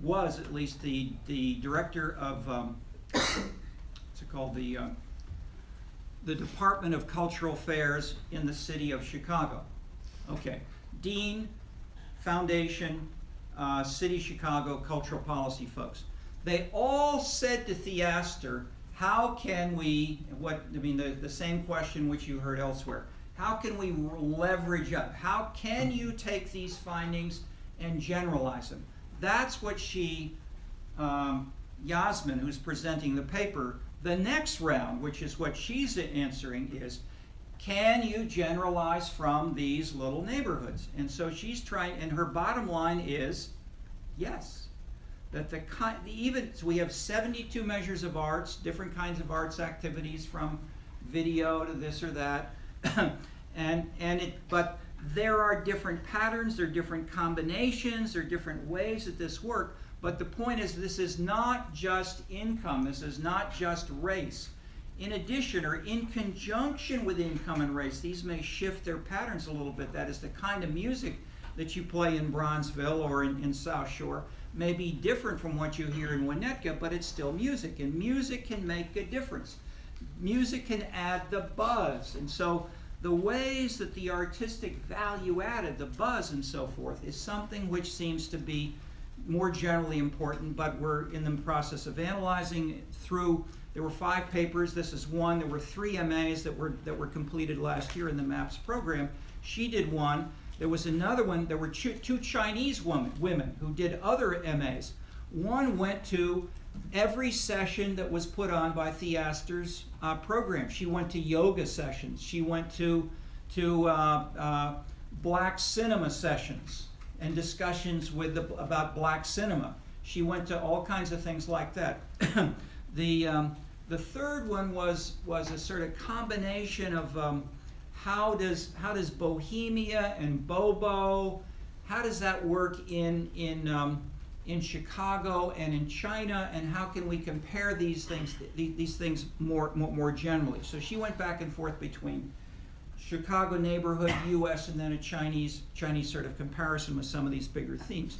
was at least the director of what's it called, the Department of Cultural Affairs in the city of Chicago. Okay, dean, foundation, city Chicago cultural policy folks. They all said to Theaster, how can we, the same question which you heard elsewhere, how can we leverage up? How can you take these findings and generalize them? That's what Yasmin, who's presenting the paper, the next round, which is what she's answering, is can you generalize from these little neighborhoods? And so she's trying, and her bottom line is yes. That so we have 72 measures of arts, different kinds of arts activities, from video to this or that, but there are different patterns, there are different combinations, there are different ways that this works. But the point is, this is not just income, this is not just race. In addition, or in conjunction with income and race, these may shift their patterns a little bit. That is, the kind of music that you play in Bronzeville or in South Shore may be different from what you hear in Winnetka, but it's still music, and music can make a difference. Music can add the buzz, and so the ways that the artistic value added, the buzz and so forth, is something which seems to be more generally important, but we're in the process of analyzing through. There were 5 papers, this is one. There were 3 MAs that were completed last year in the MAPS program. She did one. There was another one. There were 2 Chinese women who did other MAs. One went to every session that was put on by Theaster's program. She went to yoga sessions. She went to black cinema sessions and discussions about black cinema. She went to all kinds of things like that. The third one was a sort of combination of how does Bohemia and Bobo, how does that work in Chicago and in China, and how can we compare these things more generally? So she went back and forth between Chicago neighborhood, U.S., and then a Chinese sort of comparison with some of these bigger themes.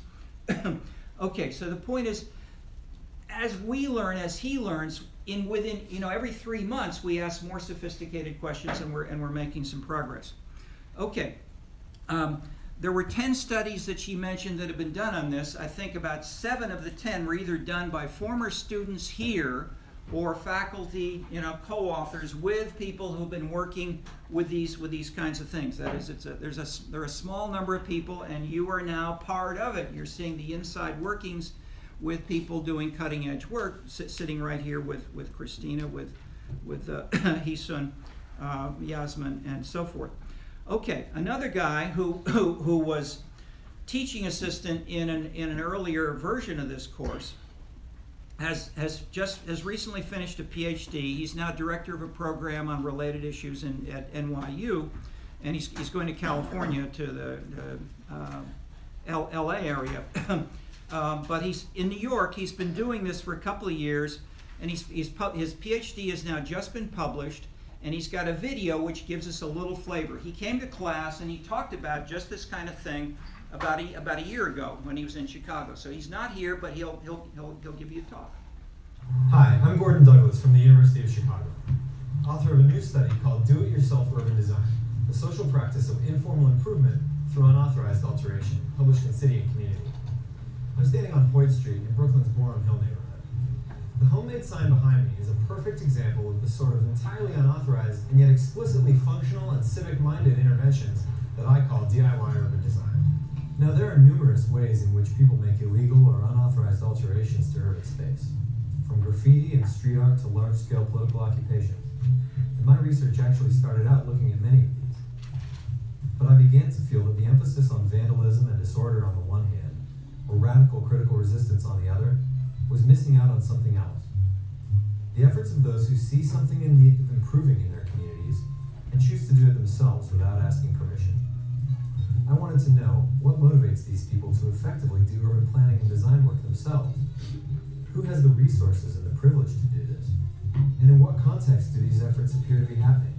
Okay, so the point is, as we learn, as he learns, within every 3 months we ask more sophisticated questions, and we're making some progress. Okay, there were 10 studies that she mentioned that have been done on this. I think about 7 of the 10 were either done by former students here or faculty, co-authors with people who've been working with these kinds of things. That is, there are a small number of people, and you are now part of it. You're seeing the inside workings with people doing cutting edge work, sitting right here with Christina, with Hisun, Yasmin, and so forth. Okay, another guy who was teaching assistant in an earlier version of this course has recently finished a PhD. He's now director of a program on related issues at NYU, and he's going to California to the LA area. But he's in New York. He's been doing this for a couple of years, and his PhD has now just been published, and he's got a video which gives us a little flavor. He came to class and he talked about just this kind of thing about a year ago when he was in Chicago. So he's not here, but he'll give you a talk. Hi, I'm Gordon Douglas from the University of Chicago, author of a new study called Do-It-Yourself Urban Design, the social practice of informal improvement through unauthorized alteration, published in City and Community. I'm standing on Hoyt Street in Brooklyn's Boerum Hill neighborhood. The homemade sign behind me is a perfect example of the sort of entirely unauthorized and yet explicitly functional and civic-minded interventions that I call DIY urban design. Now, there are numerous ways in which people make illegal or unauthorized alterations to urban space, from graffiti and street art to large-scale political occupation. And my research actually started out looking at many of these. But I began to feel that the emphasis on vandalism and disorder on the one hand, or radical critical resistance on the other, was missing out on something else. The efforts of those who see something in need of improving in their communities and choose to do it themselves without asking permission. I wanted to know what motivates these people to effectively do urban planning and design work themselves. Who has the resources and the privilege to do this? And in what context do these efforts appear to be happening?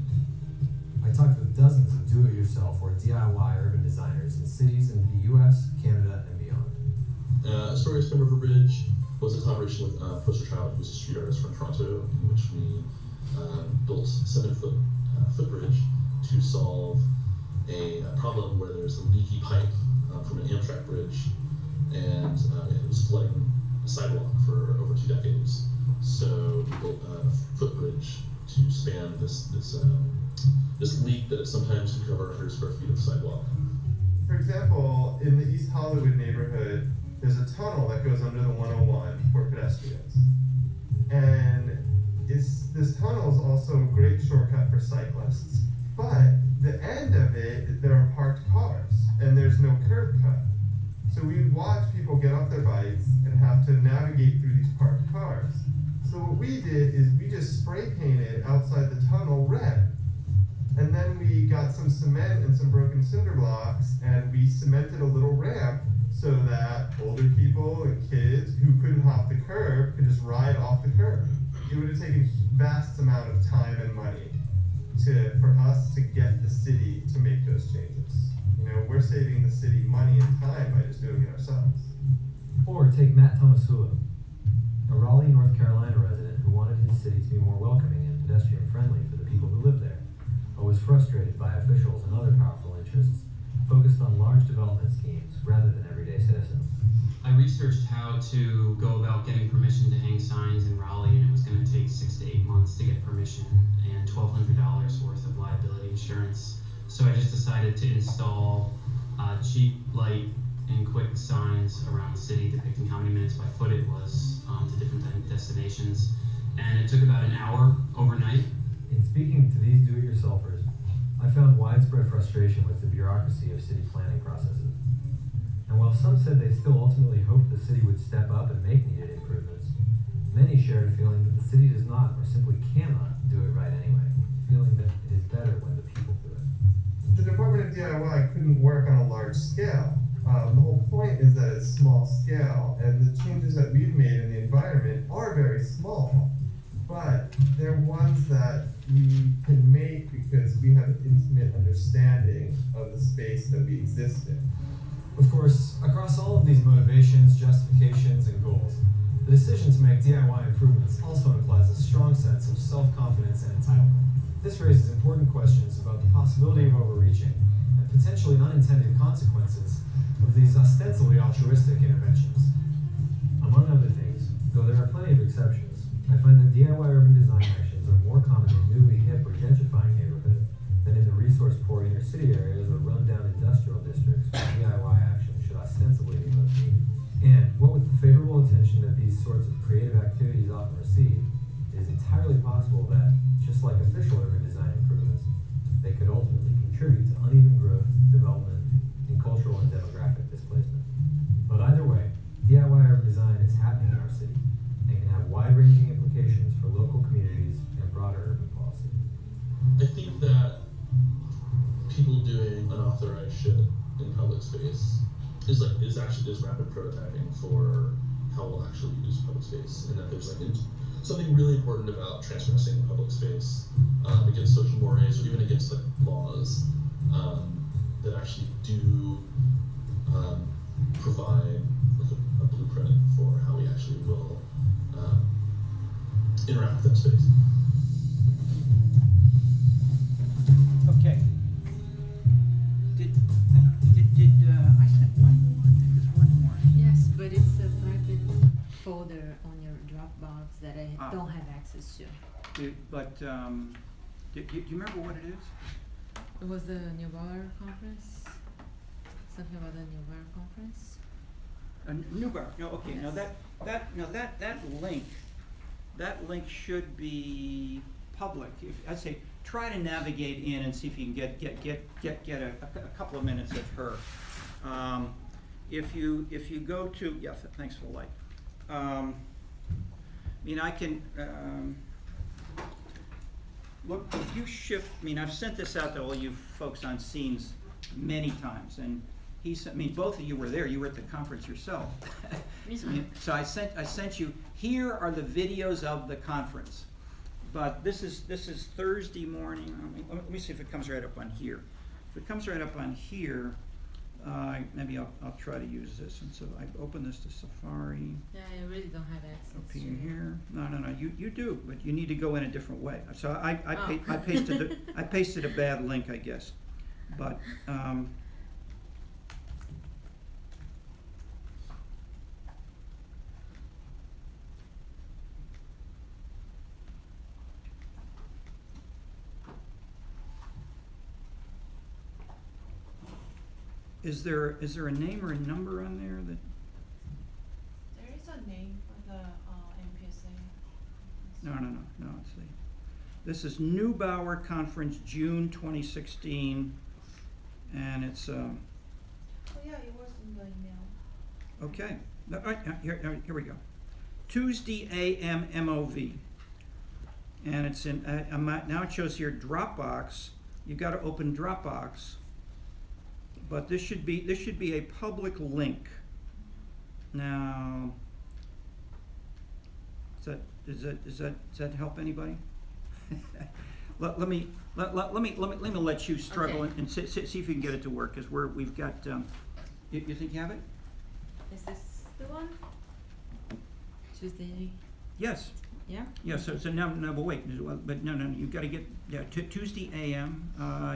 I talked with dozens of do-it-yourself or DIY urban designers in cities in the US, Canada, and beyond. Story of Spin River Bridge was a collaboration with Poster Child, who's a street artist from Toronto, in which we built a 7-foot footbridge to solve a problem where there's a leaky pipe from an Amtrak bridge, and it was flooding a sidewalk for over 2 decades. So we built a footbridge to span this leak that sometimes can cover 100 square feet of sidewalk. For example, in the East Hollywood neighborhood, there's a tunnel that goes under the 101 for pedestrians. And this tunnel is also a great shortcut for cyclists. But there are parked cars and there's no curb cut. So we would watch people get off their bikes and have to navigate through these parked cars. So what we did is we just spray painted outside the tunnel red. And then we got some cement and some broken cinder blocks and we cemented a little ramp so that older people and kids who couldn't hop the curb could just ride off the curb. It would have taken a vast amount of time and money for us to get the city to make those changes. You know, we're saving the city money and time by just doing it ourselves. Or take Matt Tomasula, a Raleigh, North Carolina resident who wanted his city to be more welcoming and pedestrian friendly for the people who live there, but was frustrated by officials and other powerful interests focused on large development schemes rather than everyday citizens. I researched how to go about getting permission to hang signs in Raleigh, and it was going to take 6 to 8 months to get permission and $1,200 worth of liability insurance. So I just decided to install cheap, light, and quick signs around the city depicting how many minutes by foot it was to different destinations. And it took about an hour overnight. In speaking to these do-it-yourselfers, I found widespread frustration with the bureaucracy of city planning processes. And while some said they still ultimately hoped the city would step up and make needed improvements, many shared a feeling that the city does not or simply cannot do it right anyway, feeling that it is better when the people do it. The Department of DIY couldn't work on a large scale. The whole point is that it's small scale, and the changes that we've made in the environment are very small, but they're ones that we can make because we have an intimate understanding of the space that we exist in. Of course, across all of these motivations, justifications, and goals, the decision to make DIY improvements also implies a strong sense of self-confidence and entitlement. This raises important questions about the possibility of overreaching and potentially unintended consequences of these ostensibly altruistic interventions. Among other things, though there are plenty of exceptions, I find that DIY urban design actions are more common in newly hip or gentrifying neighborhoods than in the resource-poor inner-city areas or run-down industrial districts where DIY action should ostensibly be most needed. And what with the favorable attention that these sorts of creative activities often receive, it is entirely possible that, just like official urban design improvements, they could ultimately contribute to uneven growth, development, and cultural and demographic displacement. But either way, DIY urban design is happening in our city and can have wide-ranging implications for local communities and broader urban policy. I think that people doing unauthorized shit in public space is actually just rapid prototyping for how we'll actually use public space, and that there's like something really important about transgressing public space against social mores or even against like laws that actually do provide like a blueprint for how we actually will interact with that space. Okay. Did I said one more? I think there's one more. Yes, but it's a private folder on your Dropbox that I don't have access to. Do you remember what it is? It was the New Bar conference. Something about the New Bar conference. New Bar. No, okay. Yes. Now that link should be public. I'd say try to navigate in and see if you can get a couple of minutes of her. If you go to thanks for the light. I mean, I can look. If you shift, I've sent this out to all you folks on Scenes many times, and he sent me. Both of you were there. You were at the conference yourself. So I sent you. Here are the videos of the conference. But this is Thursday morning. Let me see if it comes right up on here. If it comes right up on here, maybe I'll try to use this. And so I open this to Safari. Yeah, I really don't have access. Up here. No. You do, but you need to go in a different way. So I pasted a bad link, I guess. But Is there a name or a number on there that? There is a name for the MPSA. No. Let's see. This is Neubauer Conference, June 2016. And it's, Oh yeah, it was in the email. okay. All right, here we go. Tuesday AM MOV. And it's in, now it shows here Dropbox. You've got to open Dropbox. But this should be a public link. Now, does that help anybody? let me let you struggle Okay. and see if you can get it to work, because we've got. You think you have it? Is this the one? Tuesday. Yes. Yeah. Yeah. So no, but wait. But no. You've got to get Tuesday AM.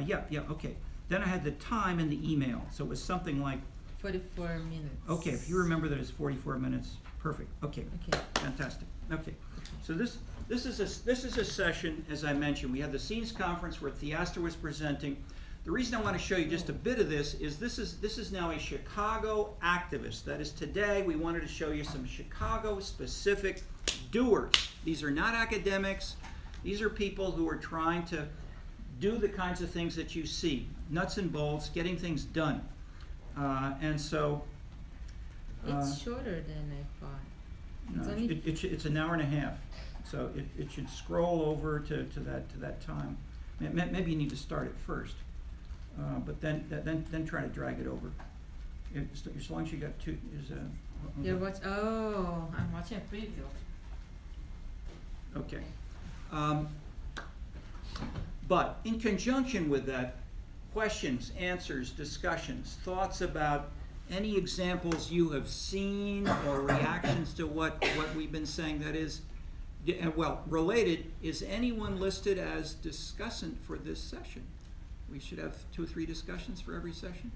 Yeah. Okay. Then I had the time in the email, so it was something like 44 minutes. Okay, if you remember that it's 44 minutes, perfect. Okay, fantastic. Okay, so this is a session, as I mentioned. We had the Scenes Conference where Theaster was presenting. The reason I want to show you just a bit of this is this is now a Chicago activist. That is, today we wanted to show you some Chicago-specific doers. These are not academics. These are people who are trying to do the kinds of things that you see, nuts and bolts, getting things done. And so It's shorter than I thought. no, It's only it's an hour and a half, so it should scroll over to that time. Maybe you need to start it first, but then try to drag it over. As long as you got two, I'm watching a preview. Okay. But in conjunction with that, questions, answers, discussions, thoughts about any examples you have seen or reactions to what we've been saying. That is, well, related, is anyone listed as discussant for this session? We should have 2 or 3 discussions for every session.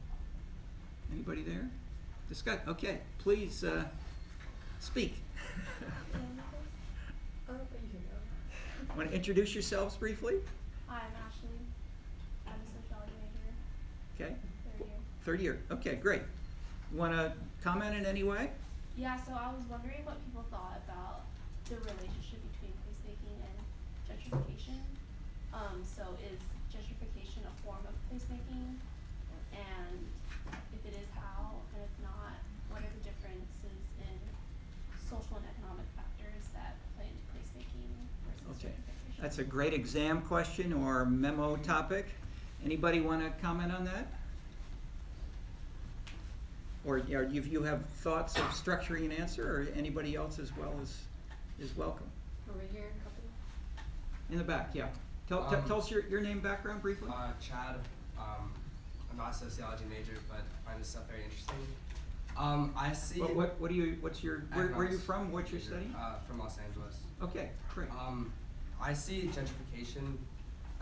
Anybody there? Discuss. Okay, please speak. Want to introduce yourselves briefly? I'm Ashley. I'm a sociology major. Okay. Third year. Third year. Okay, great. You want to comment in any way? Yeah, so I was wondering what people thought about the relationship between placemaking and gentrification. So is gentrification a form of placemaking? And if it is, how? And if not, what are the differences in social and economic factors that play into placemaking versus Okay. gentrification? That's a great exam question or memo topic. Anybody want to comment on that? Or you have thoughts of structuring an answer, or anybody else as well is welcome. Over here, a couple. In the back, yeah. Tell us your name, background briefly. Chad. I'm not a sociology major, but I find this stuff very interesting. I see. Where are you from? What's your study? From Los Angeles. Okay, great. I see gentrification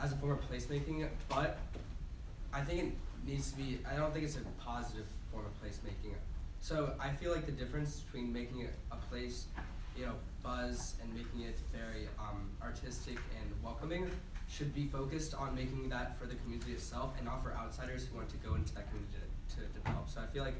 as a form of placemaking, but I think it needs to be. I don't think it's a positive form of placemaking. So I feel like the difference between making a place, buzz, and making it very artistic and welcoming should be focused on making that for the community itself and not for outsiders who want to go into that community to develop. So I feel like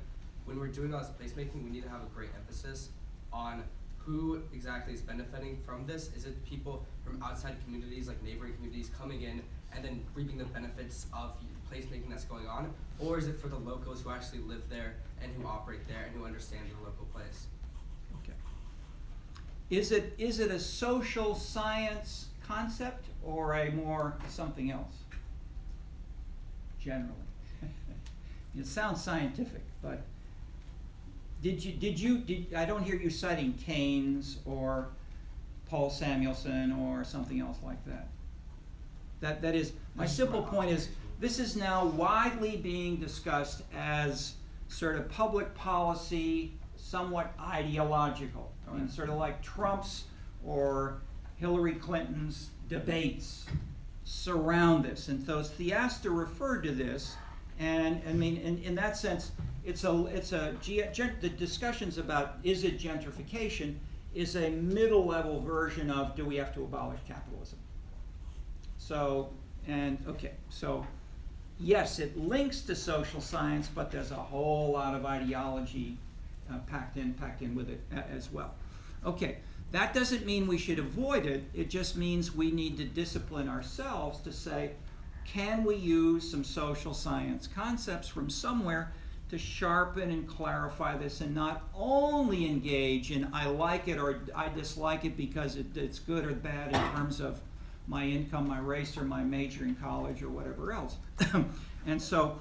when we're doing all this placemaking, we need to have a great emphasis on who exactly is benefiting from this. Is it people from outside communities, like neighboring communities, coming in and then reaping the benefits of placemaking that's going on? Or is it for the locals who actually live there and who operate there and who understand the local place? Okay. Is it a social science concept or a more something else? Generally. It sounds scientific, but I don't hear you citing Keynes or Paul Samuelson or something else like that. That is, my simple point is, this is now widely being discussed as sort of public policy, somewhat ideological. I mean, sort of like Trump's or Hillary Clinton's debates surround this. And so Theaster referred to this, and I mean, in that sense, the discussions about is it gentrification is a middle level version of do we have to abolish capitalism. So yes, it links to social science, but there's a whole lot of ideology packed in with it as well. Okay, that doesn't mean we should avoid it. It just means we need to discipline ourselves to say, can we use some social science concepts from somewhere to sharpen and clarify this, and not only engage in I like it or I dislike it because it's good or bad in terms of my income, my race, or my major in college, or whatever else. And so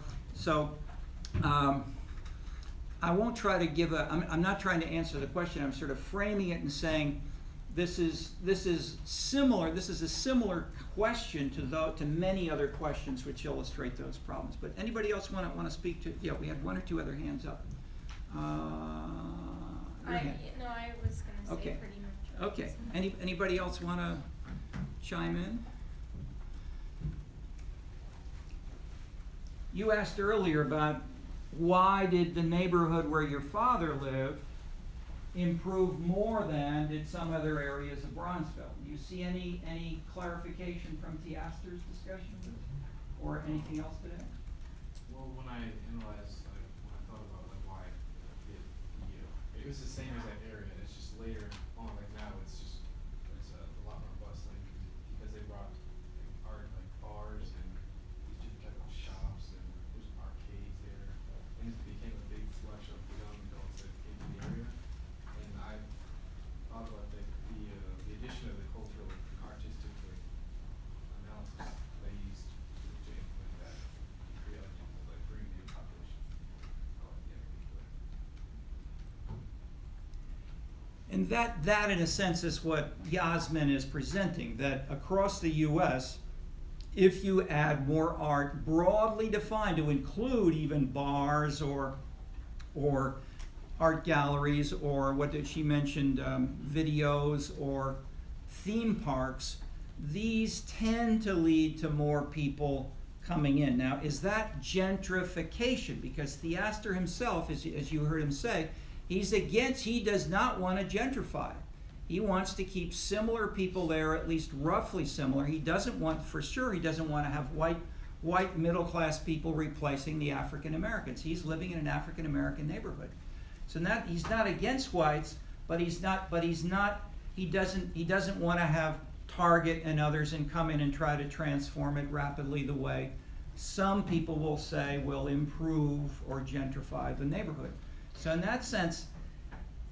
I won't try to give I'm not trying to answer the question. I'm sort of framing it and saying this is similar. This is a similar question to many other questions which illustrate those problems. But anybody else want to speak to? Yeah, we had one or two other hands up. Your hand. No, I was gonna say Okay. pretty much. Okay. Anybody else want to chime in? You asked earlier about why did the neighborhood where your father lived improve more than did some other areas of Bronzeville? Do you see any clarification from Theaster's discussion of this, or anything else today? Well, when I analyzed, when I thought about why it was the same as that area. It's just later on, now it's a lot more bustling because they brought art, bars and these different type of shops, and there's arcades there, and it became a big flush of young adults that came to the area. And I thought about the addition of the cultural and artistic analysis they used to implement that to create bring the population. And that in a sense is what Yasmin is presenting, that across the US, if you add more art broadly defined to include even bars or art galleries, or what did she mention, videos or theme parks, these tend to lead to more people coming in. Now, is that gentrification? Because Theaster himself, as you heard him say, he does not want to gentrify. He wants to keep similar people there, at least roughly similar. He doesn't want to have white middle class people replacing the African Americans. He's living in an African American neighborhood. So he's not against whites, but he doesn't want to have Target and others and come in and try to transform it rapidly the way some people will say will improve or gentrify the neighborhood. So in that sense,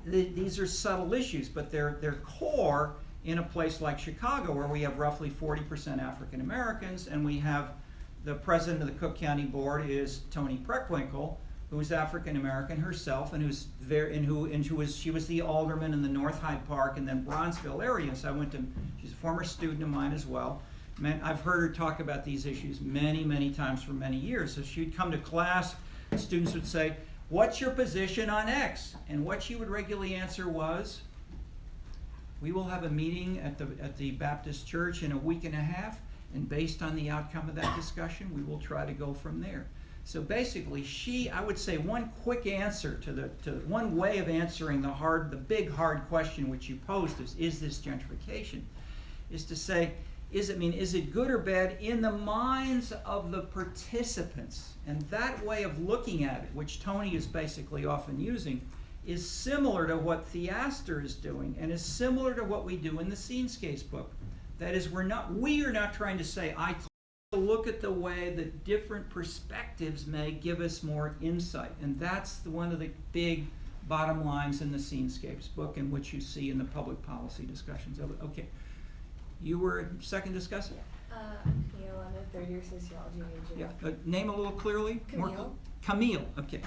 these are subtle issues, but they're core in a place like Chicago, where we have roughly 40% African Americans, and we have the president of the Cook County Board is Toni Preckwinkle, who's African American herself, and she was the alderman in the North Hyde Park and then Bronzeville area. So she's a former student of mine as well. I've heard her talk about these issues many, many times for many years. So she'd come to class, students would say, "What's your position on X?" And what she would regularly answer was, "We will have a meeting at the Baptist Church in a week and a half, and based on the outcome of that discussion, we will try to go from there." So basically, I would say one quick answer to one way of answering the big hard question which you posed is this gentrification, is to say, is it good or bad in the minds of the participants? And that way of looking at it, which Toni is basically often using, is similar to what Theaster is doing, and is similar to what we do in the Scenescapes book. That is, we are not trying to say, look at the way that different perspectives may give us more insight. And that's one of the big bottom lines in the Scenescapes book, and which you see in the public policy discussions of it. Okay. You were a second discussant? I'm Camille. I'm a third-year sociology major. Yeah. Name a little clearly. Camille. Camille. Okay.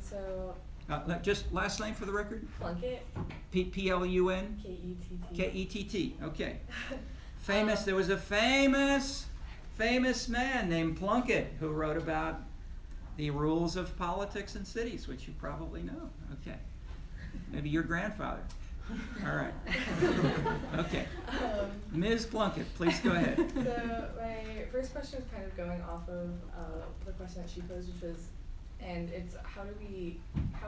So. Just last name for the record. Plunkett. Plun. K-E-T-T. K-E-T-T. Okay. There was a famous man named Plunkett who wrote about the rules of politics in cities, which you probably know. Okay. Maybe your grandfather. All right. Okay. Ms. Plunkett, please go ahead. So my first question was kind of going off of the question that she posed, which was, how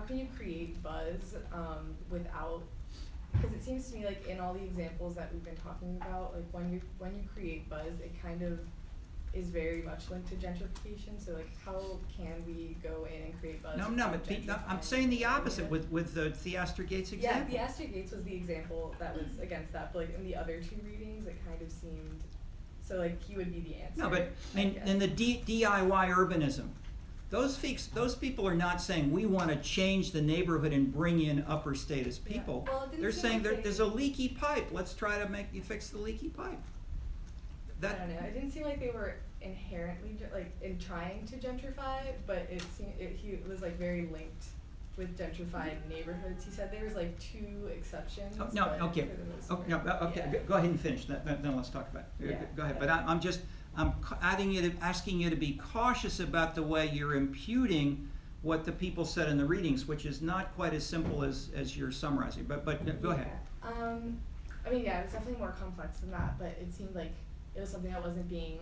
can you create buzz without, because it seems to me like in all the examples that we've been talking about, like when you create buzz, it kind of is very much linked to gentrification. So like, how can we go in and create buzz? I'm saying the opposite with the Theaster Gates example. Yeah, Theaster Gates was the example that was against that, but like in the other two readings, it kind of seemed So like he would be the answer. No, but in the DIY urbanism, those people are not saying we want to change the neighborhood and bring in upper status people. Well, it didn't They're seem saying like there's a leaky pipe. Let's try to fix the leaky pipe. I don't know. It didn't seem like they were inherently in trying to gentrify, but it seemed he was like very linked with gentrified neighborhoods. He said there was like 2 exceptions. Oh, no, but okay. for the most Oh, part, no, okay. yeah. Go ahead and finish that. Then let's talk about it. Yeah, Go ahead. but- But I'm asking you to be cautious about the way you're imputing what the people said in the readings, which is not quite as simple as you're summarizing. But go ahead. I mean, yeah, it was definitely more complex than that, but it seemed like it was something that wasn't being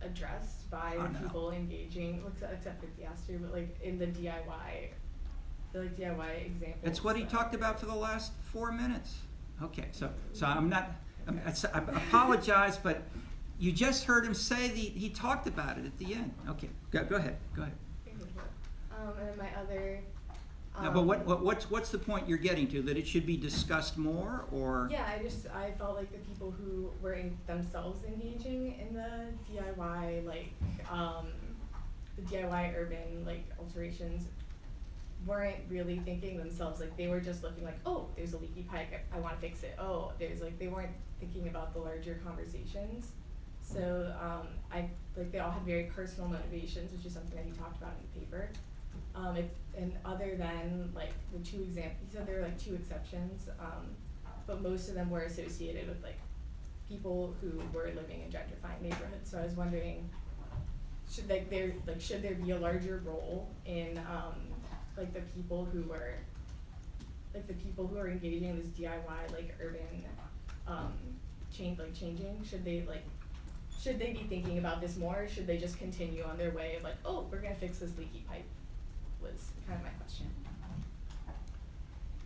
addressed by Oh, the no. people engaging, except for Theaster, but like in the DIY examples. It's what he talked about for the last 4 minutes. Okay, so I apologize, but you just heard him say he talked about it at the end. Okay, go ahead. And then my other. Now, but what's the point you're getting to? That it should be discussed more, or? Yeah, I felt like the people who were themselves engaging in the DIY, the DIY urban, alterations, weren't really thinking themselves, they were just looking oh, there's a leaky pipe, I wanna fix it, oh, they weren't thinking about the larger conversations. So, they all had very personal motivations, which is something that he talked about in the paper. And other than the 2 examples, he said there were 2 exceptions, but most of them were associated with people who were living in gentrifying neighborhoods. So I was wondering, should there be a larger role in the people who were engaging in this DIY urban changing? Should they be thinking about this more, or should they just continue on their way of oh, we're gonna fix this leaky pipe? Was kind of my question.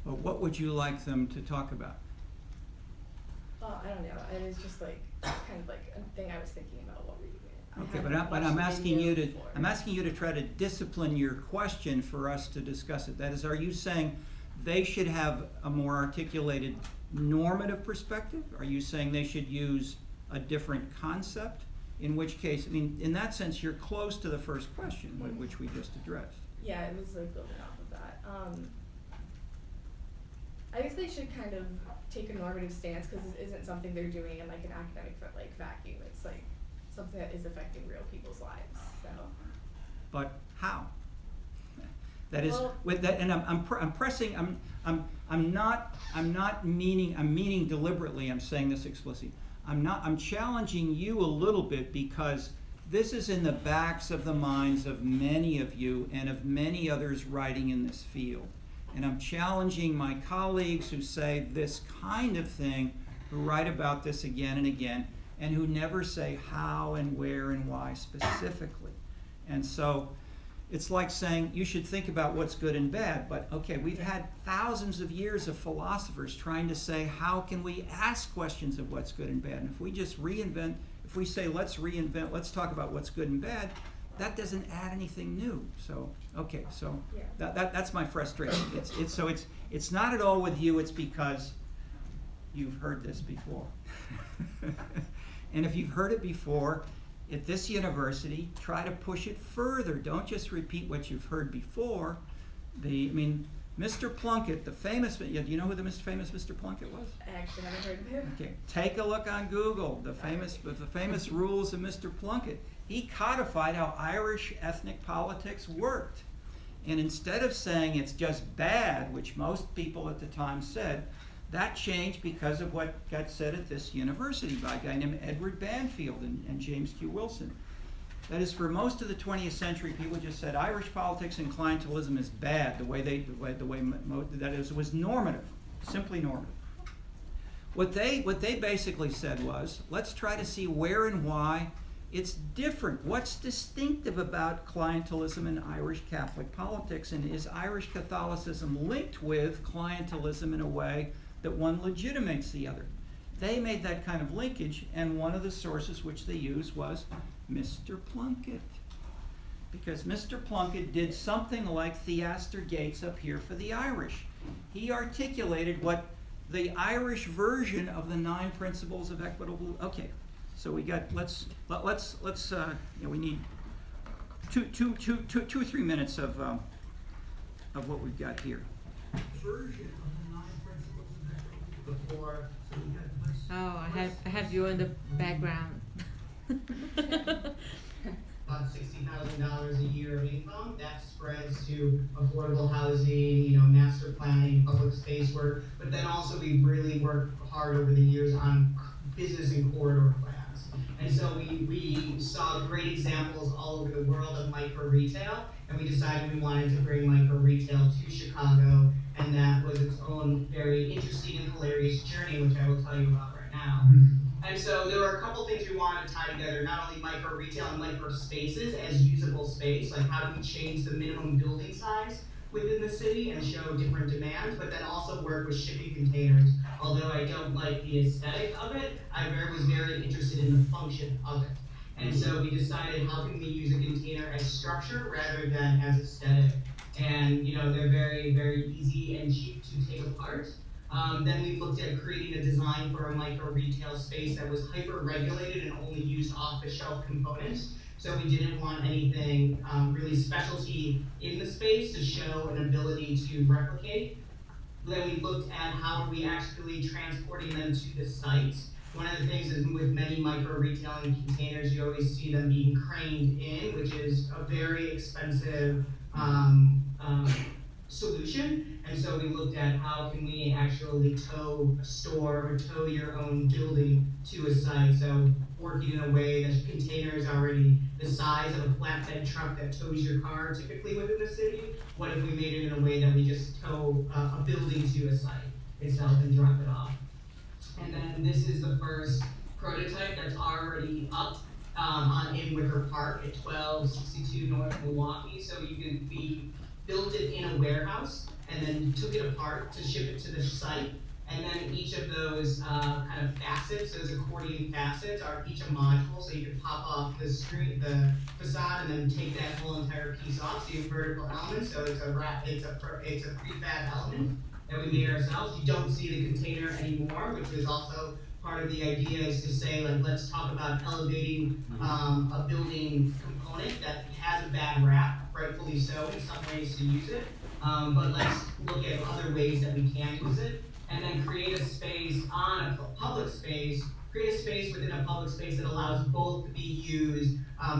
Well, what would you like them to talk about? Well, I don't know. It was just kind of a thing I was thinking about while reading it. Okay, but I'm asking you to try to discipline your question for us to discuss it. That is, are you saying they should have a more articulated normative perspective? Are you saying they should use a different concept? In which case, in that sense, you're close to the first question, which we just addressed. Yeah, it was building off of that. I guess they should kind of take a normative stance, because this isn't something they're doing in an academic vacuum. It's something that is affecting real people's lives. So. But how? That is, Well, with that, and I'm pressing. I'm meaning deliberately. I'm saying this explicitly. I'm challenging you a little bit, because this is in the backs of the minds of many of you and of many others writing in this field. And I'm challenging my colleagues who say this kind of thing, who write about this again and again, and who never say how and where and why specifically. And so it's like saying you should think about what's good and bad, but okay, we've had thousands of years of philosophers trying to say, how can we ask questions of what's good and bad? And if we just reinvent, if we say let's talk about what's good and bad, that doesn't add anything new. So okay, so that's my frustration. It's not at all with you. It's because you've heard this before, and if you've heard it before at this university, try to push it further. Don't just repeat what you've heard before. Mr. Plunkett, the famous, do you know who the famous Mr. Plunkett was? I actually haven't heard of him. Okay, take a look on Google, the famous rules of Mr. Plunkett. He codified how Irish ethnic politics worked. And instead of saying it's just bad, which most people at the time said, that changed because of what got said at this university by a guy named Edward Banfield and James Q. Wilson. That is, for most of the 20th century, people just said Irish politics and clientelism is bad. Was normative, simply normative. What they basically said was, let's try to see where and why it's different. What's distinctive about clientelism in Irish Catholic politics, and is Irish Catholicism linked with clientelism in a way that one legitimates the other? They made that kind of linkage, and one of the sources which they used was Mr. Plunkett. Because Mr. Plunkett did something like Theaster Gates up here for the Irish. He articulated what the Irish version of the 9 principles of equitable, okay, So we got, we need two or 3 minutes of what we've got here. Version of the 9 principles of equity before, so we got, I have you in the background. About $60,000 a year of income that spreads to affordable housing, master planning, public space work. But then also we really worked hard over the years on business and corridor plans. And so we saw great examples all over the world of micro retail, and we decided we wanted to bring micro retail to Chicago, and that was its own very interesting and hilarious journey, which I will tell you about right now. And so there were a couple things we wanted to tie together, not only micro retail and micro spaces as usable space, like how do we change the minimum building size within the city and show different demands, but then also work with shipping containers. Although I don't like the aesthetic of it, I was very interested in the function of it. And so we decided, how can we use a container as structure rather than as aesthetic? And they're very, very easy and cheap to take apart. Then we looked at creating a design for a micro retail space that was hyper-regulated and only used off-the-shelf components. So we didn't want anything really specialty in the space to show an ability to replicate. Then we looked at how are we actually transporting them to the site. One of the things is with many micro retailing containers, you always see them being craned in, which is a very expensive solution. And so we looked at how can we actually tow a store or tow your own building to a site. So working in a way that the container is already the size of a flatbed truck that tows your car typically within the city. What if we made it in a way that we just tow a building to a site itself and drop it off? And then this is the first prototype that's already up in Wicker Park at 1262 North Milwaukee. So we built it in a warehouse and then took it apart to ship it to the site. And then each of those kind of facets, those accordion facets, are each a module. So you can pop off the screen, the facade, and then take that whole entire piece off. So you have vertical elements. So it's a prefab element that we made ourselves. You don't see the container anymore, which was also part of the idea, is to say, like, let's talk about elevating a building component that has a bad rap, rightfully so in some ways to use it. But let's look at other ways that we can use it. And then create a space on a public space, create a space within a public space that allows both to be used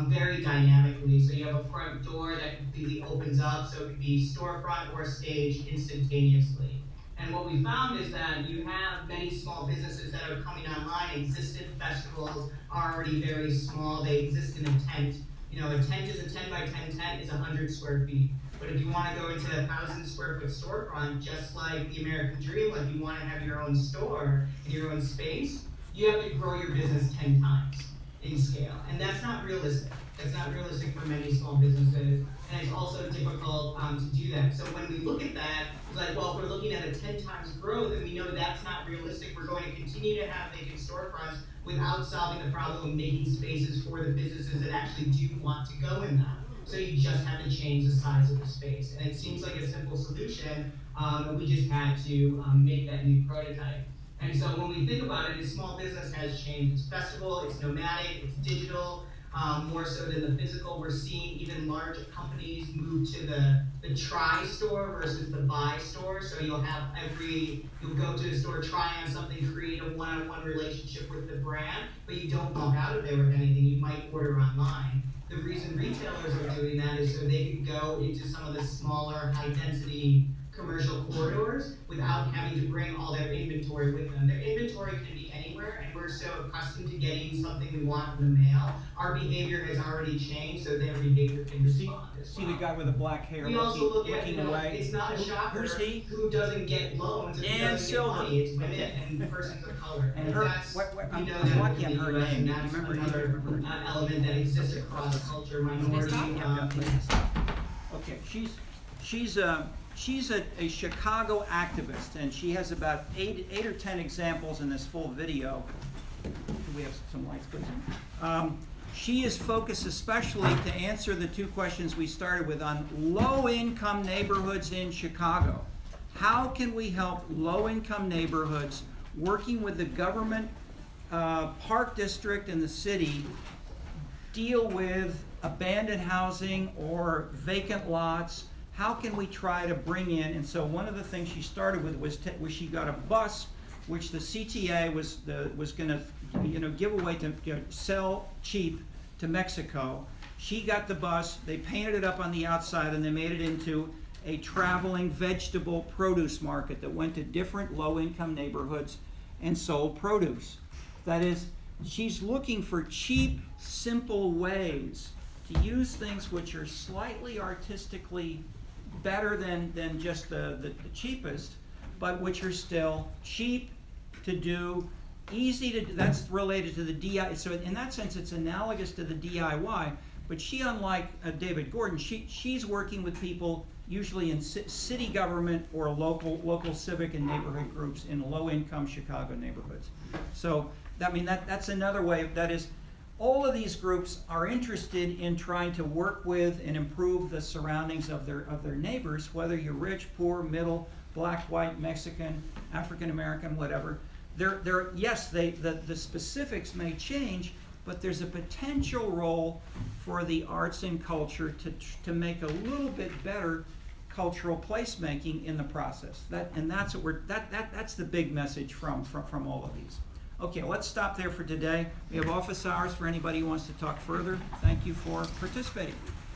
very dynamically. So you have a front door that completely opens up, so it could be storefront or stage instantaneously. And what we found is that you have many small businesses that are coming online. Existing festivals are already very small. They exist in a tent. A tent is a 10 by 10 tent is 100 square feet. But if you want to go into a 1,000 square foot storefront, just like the American dream, like you want to have your own store and your own space, you have to grow your business 10 times in scale. And that's not realistic. That's not realistic for many small businesses. And it's also difficult to do that. So when we look at that, it's like, well, if we're looking at a 10 times growth, and we know that's not realistic, we're going to continue to have vacant storefronts without solving the problem of making spaces for the businesses that actually do want to go in them. So you just have to change the size of the space. And it seems like a simple solution, but we just had to make that new prototype. And so when we think about it, a small business has changed. It's festival, it's nomadic, it's digital, more so than the physical. We're seeing even larger companies move to the try store versus the buy store. So you'll go to a store, try on something, create a one-on-one relationship with the brand, but you don't walk out of there with anything. You might order online. The reason retailers are doing that is so they can go into some of the smaller, high-density commercial corridors without having to bring all their inventory with them. Their inventory can be anywhere, and we're so accustomed to getting something we want in the mail. Our behavior has already changed, so their behavior can respond as well. See the guy with the black hair We also look at, looking away? It's not a shopper who doesn't get loans and who Dan doesn't Silver. get money. It's women and persons of color. And And her, that's, I'm that lucky on within her the US, name. and Do you that's remember another element that exists across culture, minority. Okay, she's a Chicago activist, and she has about eight or 10 examples in this full video. Do we have some lights, please? She is focused especially to answer the two questions we started with on low-income neighborhoods in Chicago. How can we help low-income neighborhoods working with the government Park District and the city deal with abandoned housing or vacant lots? How can we try to bring in, and so one of the things she started with was she got a bus which the CTA was gonna, give away to sell cheap to Mexico. She got the bus, they painted it up on the outside, and they made it into a traveling vegetable produce market that went to different low-income neighborhoods and sold produce. That is, she's looking for cheap, simple ways to use things which are slightly artistically better than just the cheapest, but which are still cheap to do, easy to do. That's related to the DIY. So in that sense, it's analogous to the DIY. But she, unlike David Gordon, she's working with people usually in city government or local civic and neighborhood groups in low-income Chicago neighborhoods. So that's another way. That is, all of these groups are interested in trying to work with and improve the surroundings of their neighbors, whether you're rich, poor, middle, black, white, Mexican, African American, whatever. The specifics may change, but there's a potential role for the arts and culture to make a little bit better cultural placemaking in the process. That's the big message from all of these. Okay, let's stop there for today. We have office hours for anybody who wants to talk further. Thank you for participating.